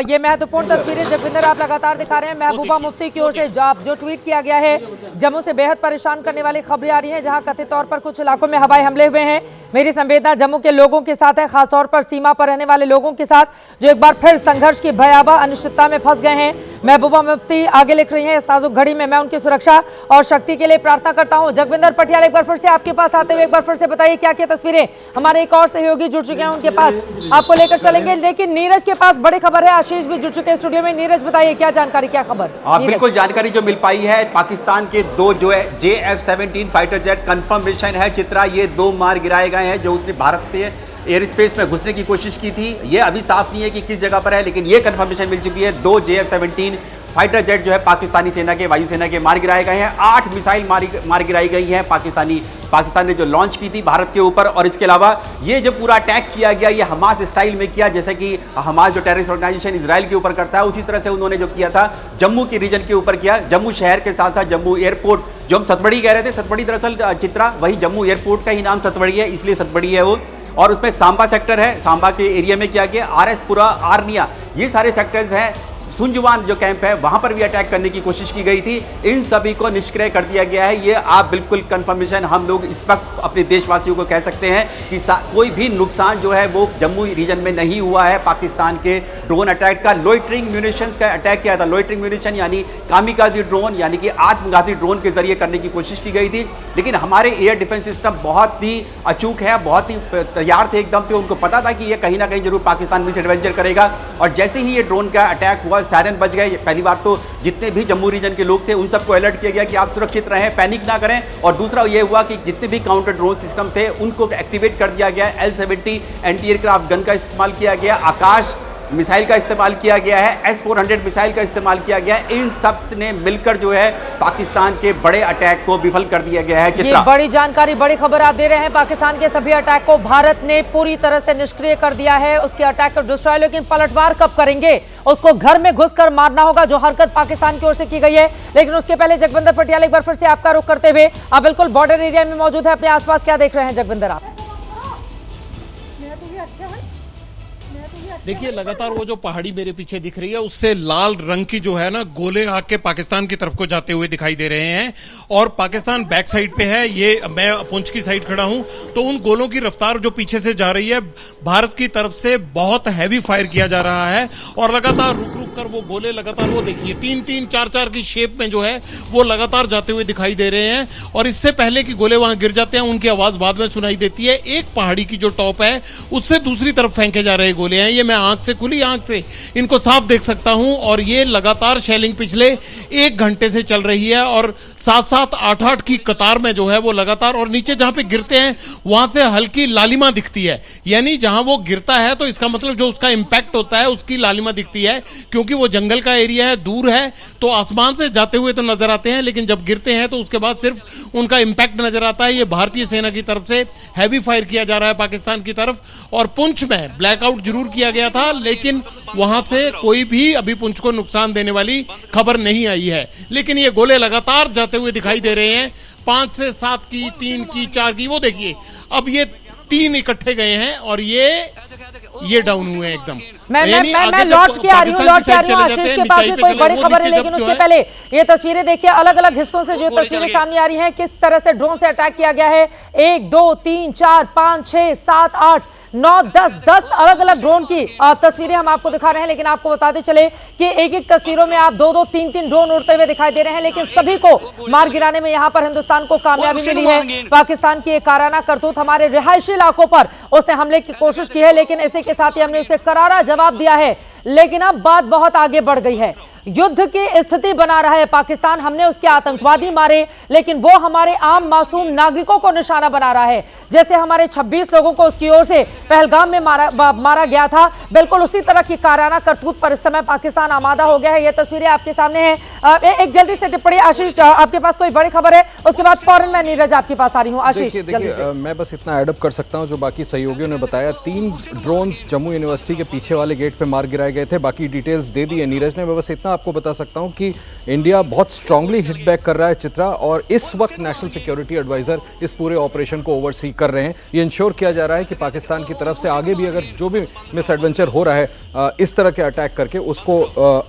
ये महत्वपूर्ण तस्वीरें जगविंदर आप लगातार दिखा रहे हैं। महबूबा मुफ्ती की ओर से जो ट्वीट किया गया है, जम्मू से बेहद परेशान करने वाली खबरें आ रही हैं, जहां कथित तौर पर कुछ इलाकों में हवाई हमले हुए हैं। मेरी संवेदना जम्मू के लोगों के साथ है, खासतौर पर सीमा पर रहने वाले लोगों के साथ, जो एक बार फिर संघर्ष की भयावह अनिश्चितता में फंस गए हैं। महबूबा मुफ्ती आगे लिख रही हैं, इस नाजुक घड़ी में मैं उनकी सुरक्षा और शक्ति के लिए प्रार्थना करता हूं। जगविंदर पटियाल, एक बार फिर से आपके पास आते हुए एक बार फिर से बताइए क्या क्या तस्वीरें। हमारे एक और सहयोगी जुड़ चुके हैं, उनके पास आपको लेकर चलेंगे, लेकिन नीरज के पास बड़ी खबर है। आशीष भी जुड़ चुके हैं स्टूडियो में। नीरज बताइए क्या जानकारी, क्या खबर? बिल्कुल जानकारी जो मिल पाई है, पाकिस्तान के 2 जो है JF-17 फाइटर जेट कंफर्मेशन है चित्रा, ये 2 मार गिराए गए हैं जो उसने भारत के एयर स्पेस में घुसने की कोशिश की थी। ये अभी साफ नहीं है कि किस जगह पर है, लेकिन ये कंफर्मेशन मिल चुकी है 2 JF-17 फाइटर जेट जो है पाकिस्तानी सेना के, वायुसेना के मार गिराए गए हैं। 8 मिसाइल मार गिराई गई हैं पाकिस्तान ने जो लॉन्च की थी भारत के ऊपर। और इसके अलावा ये जो पूरा अटैक किया गया, ये हमास स्टाइल में किया, जैसे कि हमास जो टेररिस्ट ऑर्गेनाइजेशन इजराइल के ऊपर करता है, उसी तरह से उन्होंने जो किया था जम्मू के रीजन के ऊपर किया। जम्मू शहर के साथ साथ जम्मू एयरपोर्ट, जो हम सतबड़ी कह रहे थे, सतबड़ी दरअसल चित्रा वही जम्मू एयरपोर्ट का ही नाम सतबड़ी है, इसलिए सतबड़ी है वो। और उसमें सांबा सेक्टर है, सांबा के एरिया में किया गया, RS-पुरा, आर्निया, ये सारे सेक्टर्स हैं। सुंजवान जो कैंप है वहां पर भी अटैक करने की कोशिश की गई थी। इन सभी को निष्क्रिय कर दिया गया है। ये आप बिल्कुल कंफर्मेशन हम लोग इस वक्त अपने देशवासियों को कह सकते हैं कि कोई भी नुकसान जो है वो जम्मू रीजन में नहीं हुआ है। पाकिस्तान के ड्रोन अटैक का, लोइटरिंग म्यूनिशंस का अटैक किया था। लोइटरिंग म्यूनिशन यानी कामिकाजी ड्रोन, यानी कि आत्मघाती ड्रोन के जरिए करने की कोशिश की गई थी, लेकिन हमारे एयर डिफेंस सिस्टम बहुत ही अचूक है, बहुत ही तैयार थे एकदम से। उनको पता था कि ये कहीं ना कहीं जरूर पाकिस्तान मिस एडवेंचर करेगा, और जैसे ही ये ड्रोन का अटैक हुआ, सायरन बज गए। पहली बार तो जितने भी जम्मू रीजन के लोग थे उन सबको अलर्ट किया गया कि आप सुरक्षित रहें, पैनिक ना करें। और दूसरा ये हुआ कि जितने भी काउंटर ड्रोन सिस्टम थे उनको एक्टिवेट कर दिया गया। L-70 एंटी एयरक्राफ्ट गन का इस्तेमाल किया गया, आकाश मिसाइल का इस्तेमाल किया गया है, S-400 मिसाइल का इस्तेमाल किया गया है। इन सब ने मिलकर जो है पाकिस्तान के बड़े अटैक को विफल कर दिया गया है। चित्रा, ये बड़ी जानकारी, बड़ी खबर आप दे रहे हैं। पाकिस्तान के सभी अटैक को भारत ने पूरी तरह से निष्क्रिय कर दिया है, उसके अटैक को डिस्ट्रॉय। लेकिन पलटवार कब करेंगे? उसको घर में घुसकर मारना होगा, जो हरकत पाकिस्तान की ओर से की गई है। लेकिन उसके पहले जगविंदर पटियाल, एक बार फिर से आपका रुख करते हुए, आप बिल्कुल बॉर्डर एरिया में मौजूद है, अपने आसपास क्या देख रहे हैं जगविंदर आप? देखिए, लगातार वो जो पहाड़ी मेरे पीछे दिख रही है, उससे लाल रंग की जो है ना गोले आके पाकिस्तान की तरफ को जाते हुए दिखाई दे रहे हैं। और पाकिस्तान बैक साइड पे है, ये मैं पुंछ की साइड खड़ा हूं, तो उन गोलों की रफ्तार जो पीछे से जा रही है, भारत की तरफ से बहुत हैवी फायर किया जा रहा है। और लगातार रुक रुक कर वो गोले लगातार, वो देखिए 3-3, 4-4 की शेप में जो है वो लगातार जाते हुए दिखाई दे रहे हैं। और इससे पहले कि गोले वहां गिर जाते हैं, उनकी आवाज बाद में सुनाई देती है। एक पहाड़ी की जो टॉप है उससे दूसरी तरफ फेंके जा रहे गोले हैं। ये मैं आंख से, खुली आंख से इनको साफ देख सकता हूं। और ये लगातार शेलिंग पिछले 1 घंटे से चल रही है, और 7-7, 8-8 की कतार में जो है वो लगातार। और नीचे जहां पे गिरते हैं वहां से हल्की लालिमा दिखती है, यानी जहां वो गिरता है तो इसका मतलब जो उसका इंपैक्ट होता है उसकी लालिमा दिखती है। क्योंकि वो जंगल का एरिया है, दूर है, तो आसमान से जाते हुए तो नजर आते हैं, लेकिन जब गिरते हैं तो उसके बाद सिर्फ उनका इंपैक्ट नजर आता है। ये भारतीय सेना की तरफ से हैवी फायर किया जा रहा है पाकिस्तान की तरफ। और पुंछ में ब्लैकआउट जरूर किया गया था, लेकिन वहां से कोई भी अभी पुंछ को नुकसान देने वाली खबर नहीं आई है। लेकिन ये गोले लगातार जाते हुए दिखाई दे रहे हैं, 5 से 7 की, 3 की, 4 की। वो देखिए, अब ये 3 इकट्ठे गए हैं और ये डाउन हुए एकदम। मैं लौट के आ रही हूँ आशीष के पास भी कोई बड़ी खबर है, लेकिन उसके पहले ये तस्वीरें देखिए, अलग अलग हिस्सों से जो तस्वीरें सामने आ रही हैं, किस तरह से ड्रोन से अटैक किया गया है। 1, 2, 3, 4, 5, 6, 7, 8, 9, 10 अलग अलग ड्रोन की तस्वीरें हम आपको दिखा रहे हैं। लेकिन आपको बताते चले कि एक तस्वीरों में आप 2-2, 3-3 ड्रोन उड़ते हुए दिखाई दे रहे हैं, लेकिन सभी को मार गिराने में यहां पर हिंदुस्तान को कामयाबी मिली है। पाकिस्तान की एक काराना करतूत, हमारे रिहायशी इलाकों पर उसने हमले की कोशिश की है, लेकिन इसी के साथ ही हमने उसे करारा जवाब दिया है। लेकिन अब बात बहुत आगे बढ़ गई है, युद्ध की स्थिति बना रहा है पाकिस्तान। हमने उसके आतंकवादी मारे, लेकिन वो हमारे आम मासूम नागरिकों को निशाना बना रहा है। जैसे हमारे 26 लोगों को उसकी ओर से पहलगाम में मारा गया था, बिल्कुल उसी तरह की काराना करतूत पर इस समय पाकिस्तान आमादा हो गया है। ये तस्वीरें आपके सामने हैं। एक जल्दी से टिप्पणी आशीष, आपके पास कोई बड़ी खबर है? उसके बाद फौरन मैं नीरज आपके पास आ रही हूँ। आशीष, देखिए, मैं बस इतना एडअप कर सकता हूँ जो बाकी सहयोगियों ने बताया। 3 ड्रोन्स जम्मू यूनिवर्सिटी के पीछे वाले गेट पे मार गिराए गए थे, बाकी डिटेल्स दे दी है नीरज ने। मैं बस इतना आपको बता सकता हूं कि इंडिया बहुत स्ट्रांगली हिट बैक कर रहा है चित्रा, और इस वक्त नेशनल सिक्योरिटी एडवाइजर इस पूरे ऑपरेशन को ओवरसी कर रहे हैं। ये इंश्योर किया जा रहा है कि पाकिस्तान की तरफ से आगे भी अगर जो भी मिस एडवेंचर हो रहा है इस तरह के अटैक करके उसको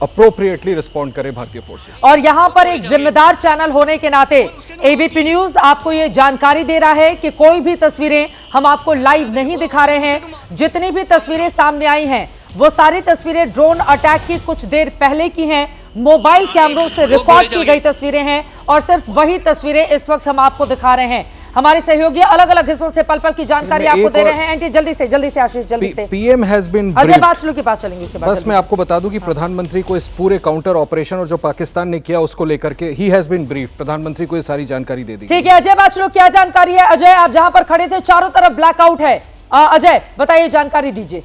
अप्रोप्रिएटली रिस्पॉन्ड करे भारतीय फोर्सेस। और यहां पर एक जिम्मेदार चैनल होने के नाते एबीपी न्यूज आपको ये जानकारी दे रहा है कि कोई भी तस्वीरें हम आपको लाइव नहीं दिखा रहे हैं। जितनी भी तस्वीरें सामने आई हैं वो सारी तस्वीरें ड्रोन अटैक की कुछ देर पहले की हैं, मोबाइल कैमरों से रिकॉर्ड की गई तस्वीरें हैं और सिर्फ वही तस्वीरें इस वक्त हम आपको दिखा रहे हैं। हमारे सहयोगी अलग अलग हिस्सों से पल पल की जानकारी आपको दे रहे हैं। एंटी जल्दी से आशीष जल्दी से। पीएम हैज बीन अजय बाचलू के पास चलेंगे उसके बाद। बस मैं आपको बता दूं कि प्रधानमंत्री को इस पूरे काउंटर ऑपरेशन और जो पाकिस्तान ने किया उसको लेकर के ही हैज बीन ब्रीफ, प्रधानमंत्री को ये सारी जानकारी दे दी। ठीक है अजय बाचलू, क्या जानकारी है? अजय, आप जहां पर खड़े थे चारों तरफ ब्लैकआउट है, अजय बताइए, जानकारी दीजिए।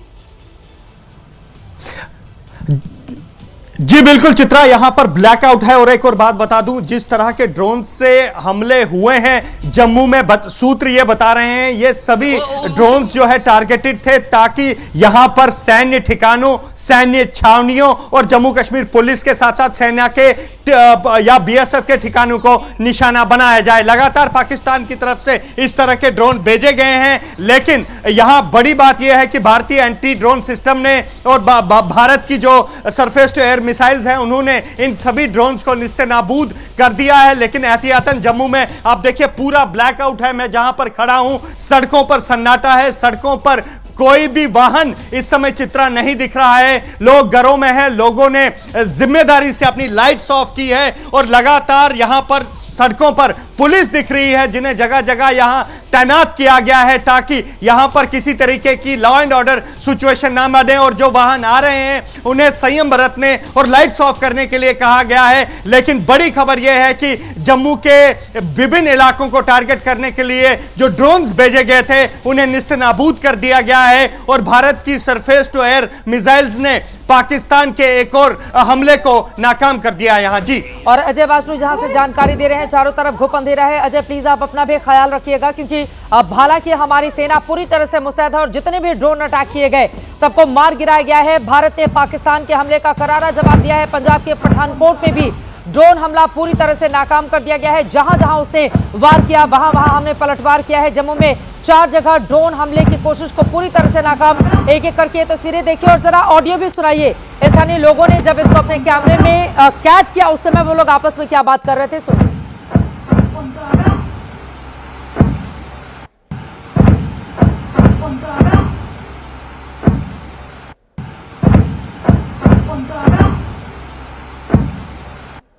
जी बिल्कुल चित्रा, यहां पर ब्लैकआउट है। और एक और बात बता दूं, जिस तरह के ड्रोन से हमले हुए हैं जम्मू में, सूत्र ये बता रहे हैं ये सभी ड्रोन्स जो है टारगेटेड थे ताकि यहां पर सैन्य ठिकानों, सैन्य छावनियों और जम्मू कश्मीर पुलिस के साथ साथ सेना के या बीएसएफ के ठिकानों को निशाना बनाया जाए। लगातार पाकिस्तान की तरफ से इस तरह के ड्रोन भेजे गए हैं, लेकिन यहां बड़ी बात यह है कि भारतीय एंटी ड्रोन सिस्टम ने और भारत की जो सरफेस टू एयर मिसाइल्स हैं उन्होंने इन सभी ड्रोन्स को निस्तेनाबूद कर दिया है। लेकिन एहतियातन जम्मू में आप देखिए पूरा ब्लैकआउट है। मैं जहां पर खड़ा हूं सड़कों पर सन्नाटा है, सड़कों पर कोई भी वाहन इस समय चित्रा नहीं दिख रहा है। लोग घरों में हैं, लोगों ने जिम्मेदारी से अपनी लाइट्स ऑफ की है और लगातार यहां पर सड़कों पर पुलिस दिख रही है जिन्हें जगह जगह यहां तैनात किया गया है ताकि यहां पर किसी तरीके की लॉ एंड ऑर्डर सिचुएशन ना बने। और जो वाहन आ रहे हैं उन्हें संयम बरतने और लाइट्स ऑफ करने के लिए कहा गया है। लेकिन बड़ी खबर यह है कि जम्मू के विभिन्न इलाकों को टारगेट करने के लिए जो ड्रोन्स भेजे गए थे उन्हें निस्तेनाबूद कर दिया गया है और भारत की सरफेस टू एयर मिसाइल्स ने पाकिस्तान के एक और हमले को नाकाम कर दिया यहां। जी, और अजय बाचलू जहां से जानकारी दे रहे हैं चारों तरफ घुप अंधेरा है। अजय प्लीज आप अपना भी ख्याल रखिएगा क्योंकि अब हालांकि हमारी सेना पूरी तरह से मुस्तैद है और जितने भी ड्रोन अटैक किए गए सबको मार गिराया गया है। भारत ने पाकिस्तान के हमले का करारा जवाब दिया है। पंजाब के पठानकोट में भी ड्रोन हमला पूरी तरह से नाकाम कर दिया गया है। जहां जहां उसने वार किया वहां वहां हमने पलटवार किया है। जम्मू में 4 जगह ड्रोन हमले की कोशिश को पूरी तरह से नाकाम। एक एक करके ये तस्वीरें देखिए और जरा ऑडियो भी सुनाइए। स्थानीय लोगों ने जब इसको अपने कैमरे में कैद किया उस समय वो लोग आपस में क्या बात कर रहे थे, सुनिए।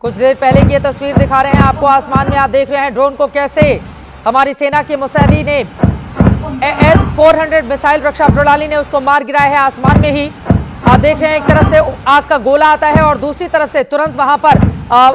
कुछ देर पहले की ये तस्वीर दिखा रहे हैं आपको। आसमान में आप देख रहे हैं ड्रोन को कैसे हमारी सेना की मुस्तैदी ने S-400 मिसाइल रक्षा प्रणाली ने उसको मार गिराया है आसमान में ही। आप देख रहे हैं एक तरफ से आग का गोला आता है और दूसरी तरफ से तुरंत वहां पर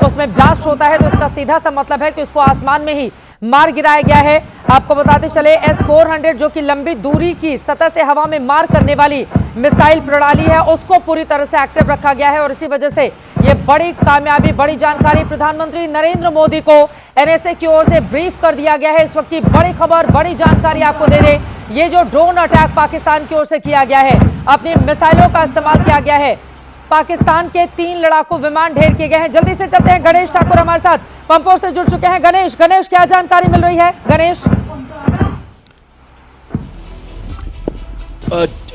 उसमें ब्लास्ट होता है, तो इसका सीधा सा मतलब है कि उसको आसमान में ही मार गिराया गया है। आपको बताते चले S-400 जो कि लंबी दूरी की सतह से हवा में मार करने वाली मिसाइल प्रणाली है उसको पूरी तरह से एक्टिव रखा गया है और इसी वजह से ये बड़ी कामयाबी, बड़ी जानकारी प्रधानमंत्री नरेंद्र मोदी को एनएसए की ओर से ब्रीफ कर दिया गया है। इस वक्त की बड़ी खबर, बड़ी जानकारी आपको दे रहे, ये जो ड्रोन अटैक पाकिस्तान की ओर से किया गया है, अपनी मिसाइलों का इस्तेमाल किया गया है। पाकिस्तान के 3 लड़ाकू विमान ढेर किए गए हैं। जल्दी से चलते हैं, गणेश ठाकुर हमारे साथ पंपोर से जुड़ चुके हैं। गणेश क्या जानकारी मिल रही है? गणेश।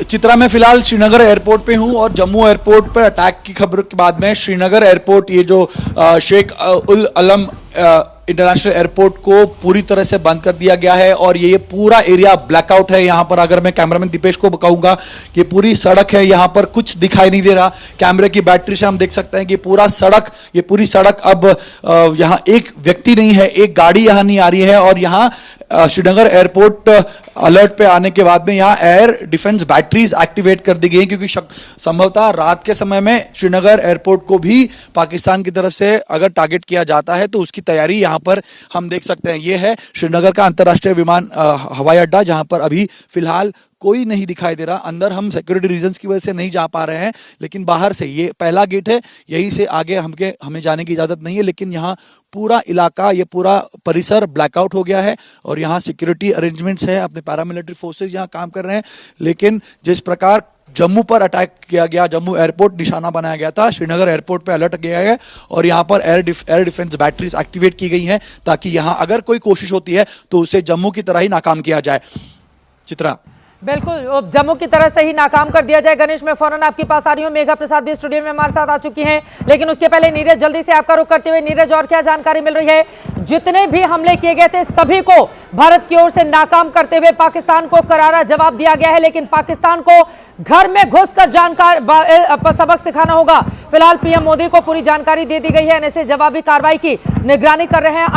चित्रा में फिलहाल श्रीनगर एयरपोर्ट पे हूं और जम्मू एयरपोर्ट पर अटैक की खबर के बाद में श्रीनगर एयरपोर्ट, ये जो शेख उल आलम इंटरनेशनल एयरपोर्ट को पूरी तरह से बंद कर दिया गया है और ये पूरा एरिया ब्लैकआउट है। यहाँ पर अगर मैं कैमरामैन दीपेश को कहूंगा कि पूरी सड़क है, यहाँ पर कुछ दिखाई नहीं दे रहा। कैमरे की बैटरी से हम देख सकते हैं कि ये पूरी सड़क अब यहाँ एक व्यक्ति नहीं है, एक गाड़ी यहाँ नहीं आ रही है। और यहाँ श्रीनगर एयरपोर्ट अलर्ट पे आने के बाद में यहाँ एयर डिफेंस बैटरीज एक्टिवेट कर दी गई क्योंकि संभवतः रात के समय में श्रीनगर एयरपोर्ट को भी पाकिस्तान की तरफ से अगर टारगेट किया जाता है तो उसकी तैयारी यहाँ पर हम देख सकते हैं। ये है श्रीनगर का अंतर्राष्ट्रीय विमान हवाई अड्डा जहां पर अभी फिलहाल कोई नहीं दिखाई दे रहा। अंदर हम सिक्योरिटी रीजंस की वजह से नहीं जा पा रहे हैं, लेकिन बाहर से ये पहला गेट है, यहीं से आगे हमें जाने की इजाजत नहीं है। लेकिन यहाँ पूरा इलाका, ये पूरा परिसर ब्लैकआउट हो गया है और यहाँ सिक्योरिटी अरेंजमेंट्स है, अपने पैरामिलिट्री फोर्सेज यहाँ काम कर रहे हैं। लेकिन जिस प्रकार जम्मू पर अटैक किया गया, जम्मू एयरपोर्ट निशाना बनाया गया था, श्रीनगर एयरपोर्ट पे अलर्ट किया गया और यहाँ पर एयर डिफेंस बैटरीज एक्टिवेट की गई हैं ताकि यहाँ अगर कोई कोशिश होती है तो उसे जम्मू की तरह ही नाकाम किया जाए। चित्रा, बिल्कुल जम्मू की तरह से ही नाकाम कर दिया जाए। गणेश, मैं फौरन आपके पास आ रही हूँ। मेघा प्रसाद भी स्टूडियो में हमारे साथ आ चुकी हैं, लेकिन उसके पहले नीरज, जल्दी से आपका रुख करते हुए नीरज, और क्या जानकारी मिल रही है? जितने भी हमले किए गए थे सभी को भारत की ओर से नाकाम करते हुए पाकिस्तान को करारा जवाब दिया गया है, लेकिन पाकिस्तान को घर में घुसकर सबक सिखाना होगा। फिलहाल पीएम मोदी को पूरी जानकारी दे दी गई है। एनएसए जवाबी कार्रवाई की निगरानी कर रहे हैं।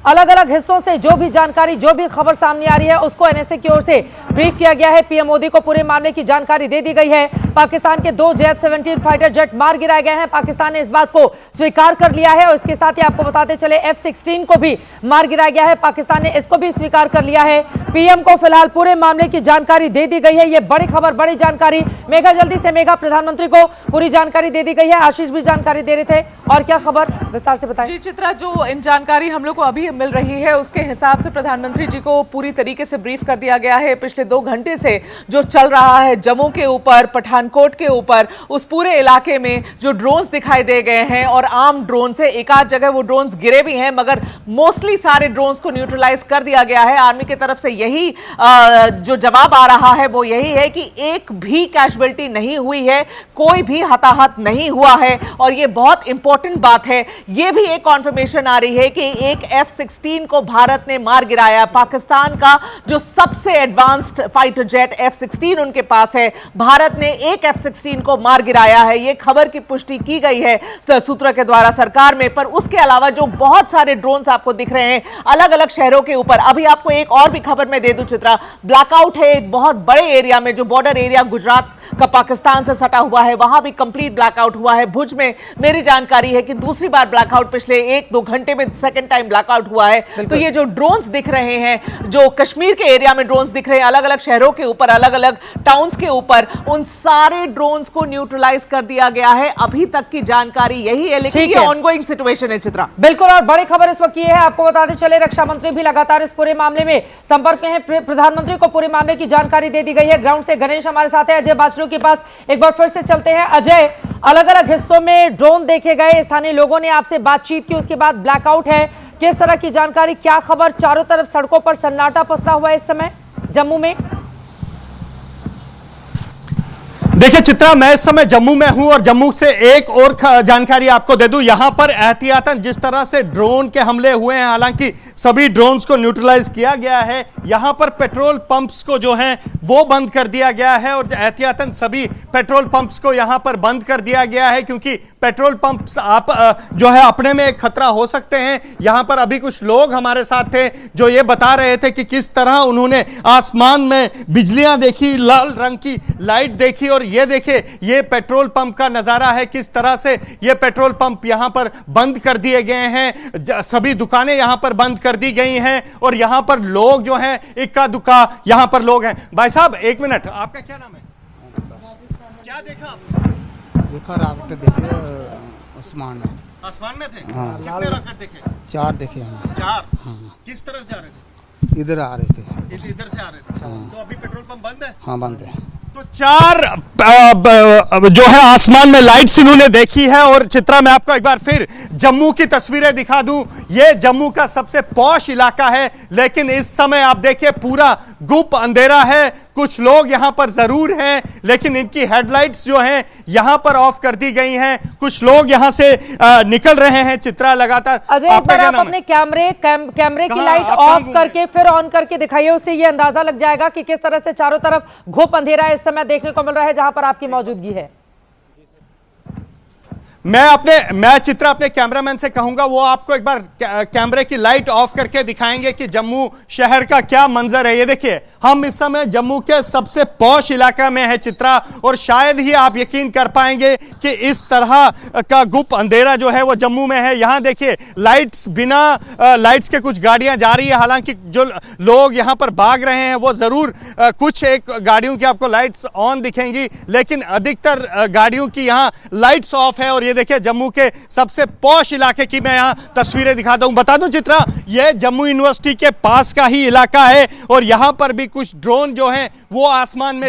अलग अलग हिस्सों से जो भी जानकारी, जो भी खबर सामने आ रही है उसको एनएसए की ओर से ब्रीफ किया गया है। पीएम मोदी को पूरे मामले की जानकारी दे दी गई है। पाकिस्तान के 2 F-17 फाइटर जेट मार गिराए गए हैं। पाकिस्तान ने इस बात को स्वीकार कर लिया है और इसके साथ ही आपको बताते चले F-16 को भी मार गिराया गया है। पाकिस्तान ने इसको भी स्वीकार कर लिया है। पीएम को फिलहाल पूरे मामले की जानकारी दे दी गई है। ये बड़ी खबर, बड़ी जानकारी। मेघा, जल्दी से मेघा, प्रधानमंत्री को पूरी जानकारी दे दी गई है। आशीष भी जानकारी दे रहे थे, और क्या खबर विस्तार से बताएं। जी चित्रा, जो इन जानकारी हम लोग को अभी मिल रही है उसके हिसाब से प्रधानमंत्री जी को पूरी तरीके से ब्रीफ कर दिया गया है। पिछले 2 घंटे से जो चल रहा है जम्मू के ऊपर, पठानकोट के ऊपर, उस पूरे इलाके में जो ड्रोन्स दिखाई दे गए हैं और आम ड्रोन से एक आध जगह वो ड्रोन्स गिरे भी हैं, मगर मोस्टली सारे ड्रोन्स को न्यूट्रलाइज कर दिया गया है। आर्मी की तरफ से यही जो जवाब आ रहा है वो यही है कि एक भी कैजुअल्टी नहीं हुई है, कोई भी हताहत नहीं हुआ है। और ये बहुत इंपॉर्टेंट बात है, ये भी एक कॉन्फर्मेशन आ रही है कि एक F-16 को भारत ने मार गिराया। पाकिस्तान का जो सबसे एडवांस्ड फाइटर जेट F-16 उनके पास है, भारत ने एक F-16 को मार गिराया है। ये खबर की पुष्टि की गई है सूत्रों के द्वारा सरकार में। पर उसके अलावा जो बहुत सारे ड्रोन्स आपको दिख रहे हैं अलग अलग शहरों के ऊपर। अभी आपको एक और भी खबर मैं दे दूं चित्रा, ब्लैकआउट है एक बहुत बड़े एरिया में, जो बॉर्डर एरिया गुजरात का पाकिस्तान से सटा हुआ है, वहां भी कंप्लीट ब्लैकआउट हुआ है। भुज में मेरी जानकारी है कि दूसरी बार ब्लैकआउट पिछले 1-2 घंटे में सेकंड टाइम ब्लैकआउट हुआ है। तो ये जो ड्रोन्स दिख रहे हैं, जो कश्मीर के एरिया में ड्रोन्स दिख रहे हैं अलग अलग शहरों के ऊपर, अलग अलग टाउन्स के ऊपर, उन सारे ड्रोन्स को न्यूट्रलाइज कर दिया गया है। अभी तक की जानकारी यही है, लेकिन ये ऑनगोइंग सिचुएशन है चित्रा। बिल्कुल, और बड़ी खबर इस वक्त ये है, आपको बताते चले रक्षा मंत्री भी लगातार इस पूरे मामले में संपर्क में है। प्रधानमंत्री को पूरे मामले की जानकारी दे दी गई है। ग्राउंड से गणेश हमारे साथ है, अजय बाचरू के पास एक बार फिर से चलते हैं। अजय, अलग अलग हिस्सों में ड्रोन देखे गए, स्थानीय लोगों ने आपसे बातचीत की, उसके बाद ब्लैकआउट है, किस तरह की जानकारी, क्या खबर? चारों तरफ सड़कों पर सन्नाटा पसरा हुआ है इस समय जम्मू में। देखिए चित्रा, मैं इस समय जम्मू में हूं और जम्मू से एक और जानकारी आपको दे दूं। यहां पर एहतियातन जिस तरह से ड्रोन के हमले हुए हैं, हालांकि सभी ड्रोन्स को न्यूट्रलाइज किया गया है। यहां पर पेट्रोल पंप्स को जो है वो बंद कर दिया गया है और एहतियातन सभी पेट्रोल पंप्स को यहां पर बंद कर दिया गया है, क्योंकि पेट्रोल पंप्स जो है अपने में एक खतरा हो सकते हैं। यहां पर अभी कुछ लोग हमारे साथ थे जो ये बता रहे थे कि किस तरह उन्होंने आसमान में बिजलियां देखी, लाल रंग की लाइट देखी, और ये देखिए ये पेट्रोल पंप का नजारा है, किस तरह से ये पेट्रोल पंप यहां पर बंद कर दिए गए हैं। सभी दुकानें यहां पर बंद कर दी गई हैं और यहां पर लोग जो हैं इक्का दुक्का यहां पर लोग हैं। भाई साहब एक मिनट, आपका क्या नाम है? क्या देखा आपने? देखा रात देखे आसमान में। आसमान में थे? हाँ। कितने रॉकेट देखे? 4 देखे हम। 4? हाँ। किस तरफ जा रहे थे? इधर आ रहे थे। इधर से आ रहे थे। हाँ। तो अभी पेट्रोल पंप बंद है? हाँ बंद है। तो 4 जो है आसमान में लाइट्स इन्होंने देखी है। और चित्रा मैं आपको एक बार फिर जम्मू की तस्वीरें दिखा दूं। ये जम्मू का सबसे पॉश इलाका है, लेकिन इस समय आप देखिए पूरा गुप अंधेरा है। कुछ लोग यहां पर जरूर हैं, लेकिन इनकी हेडलाइट्स जो हैं यहां पर ऑफ कर दी गई हैं। कुछ लोग यहां से निकल रहे हैं। चित्रा लगातार अजय, एक बार आप अपने कैमरे की लाइट ऑफ करके फिर ऑन करके दिखाइए, उससे ये अंदाजा लग जाएगा कि किस तरह से चारों तरफ घुप अंधेरा इस समय देखने को मिल रहा है जहां पर आपकी मौजूदगी है। मैं चित्रा अपने कैमरामैन से कहूंगा वो आपको एक बार कैमरे की लाइट ऑफ करके दिखाएंगे कि जम्मू शहर का क्या मंजर है। ये देखिए हम इस समय जम्मू के सबसे पॉश इलाका में है चित्रा, और शायद ही आप यकीन कर पाएंगे कि इस तरह का गुप अंधेरा जो है वो जम्मू में है। यहां देखिए लाइट्स, बिना लाइट्स के कुछ गाड़ियां जा रही है। हालांकि जो लोग यहां पर भाग रहे हैं वो जरूर कुछ एक गाड़ियों की आपको लाइट्स ऑन दिखेंगी, लेकिन अधिकतर गाड़ियों की यहां लाइट्स ऑफ है। और ये देखिए जम्मू के सबसे पॉश इलाके की मैं यहां तस्वीरें दिखाता हूं। बता दूं चित्रा, यह जम्मू यूनिवर्सिटी के पास का ही इलाका है और यहां पर भी कुछ ड्रोन जो हैं वो आसमान में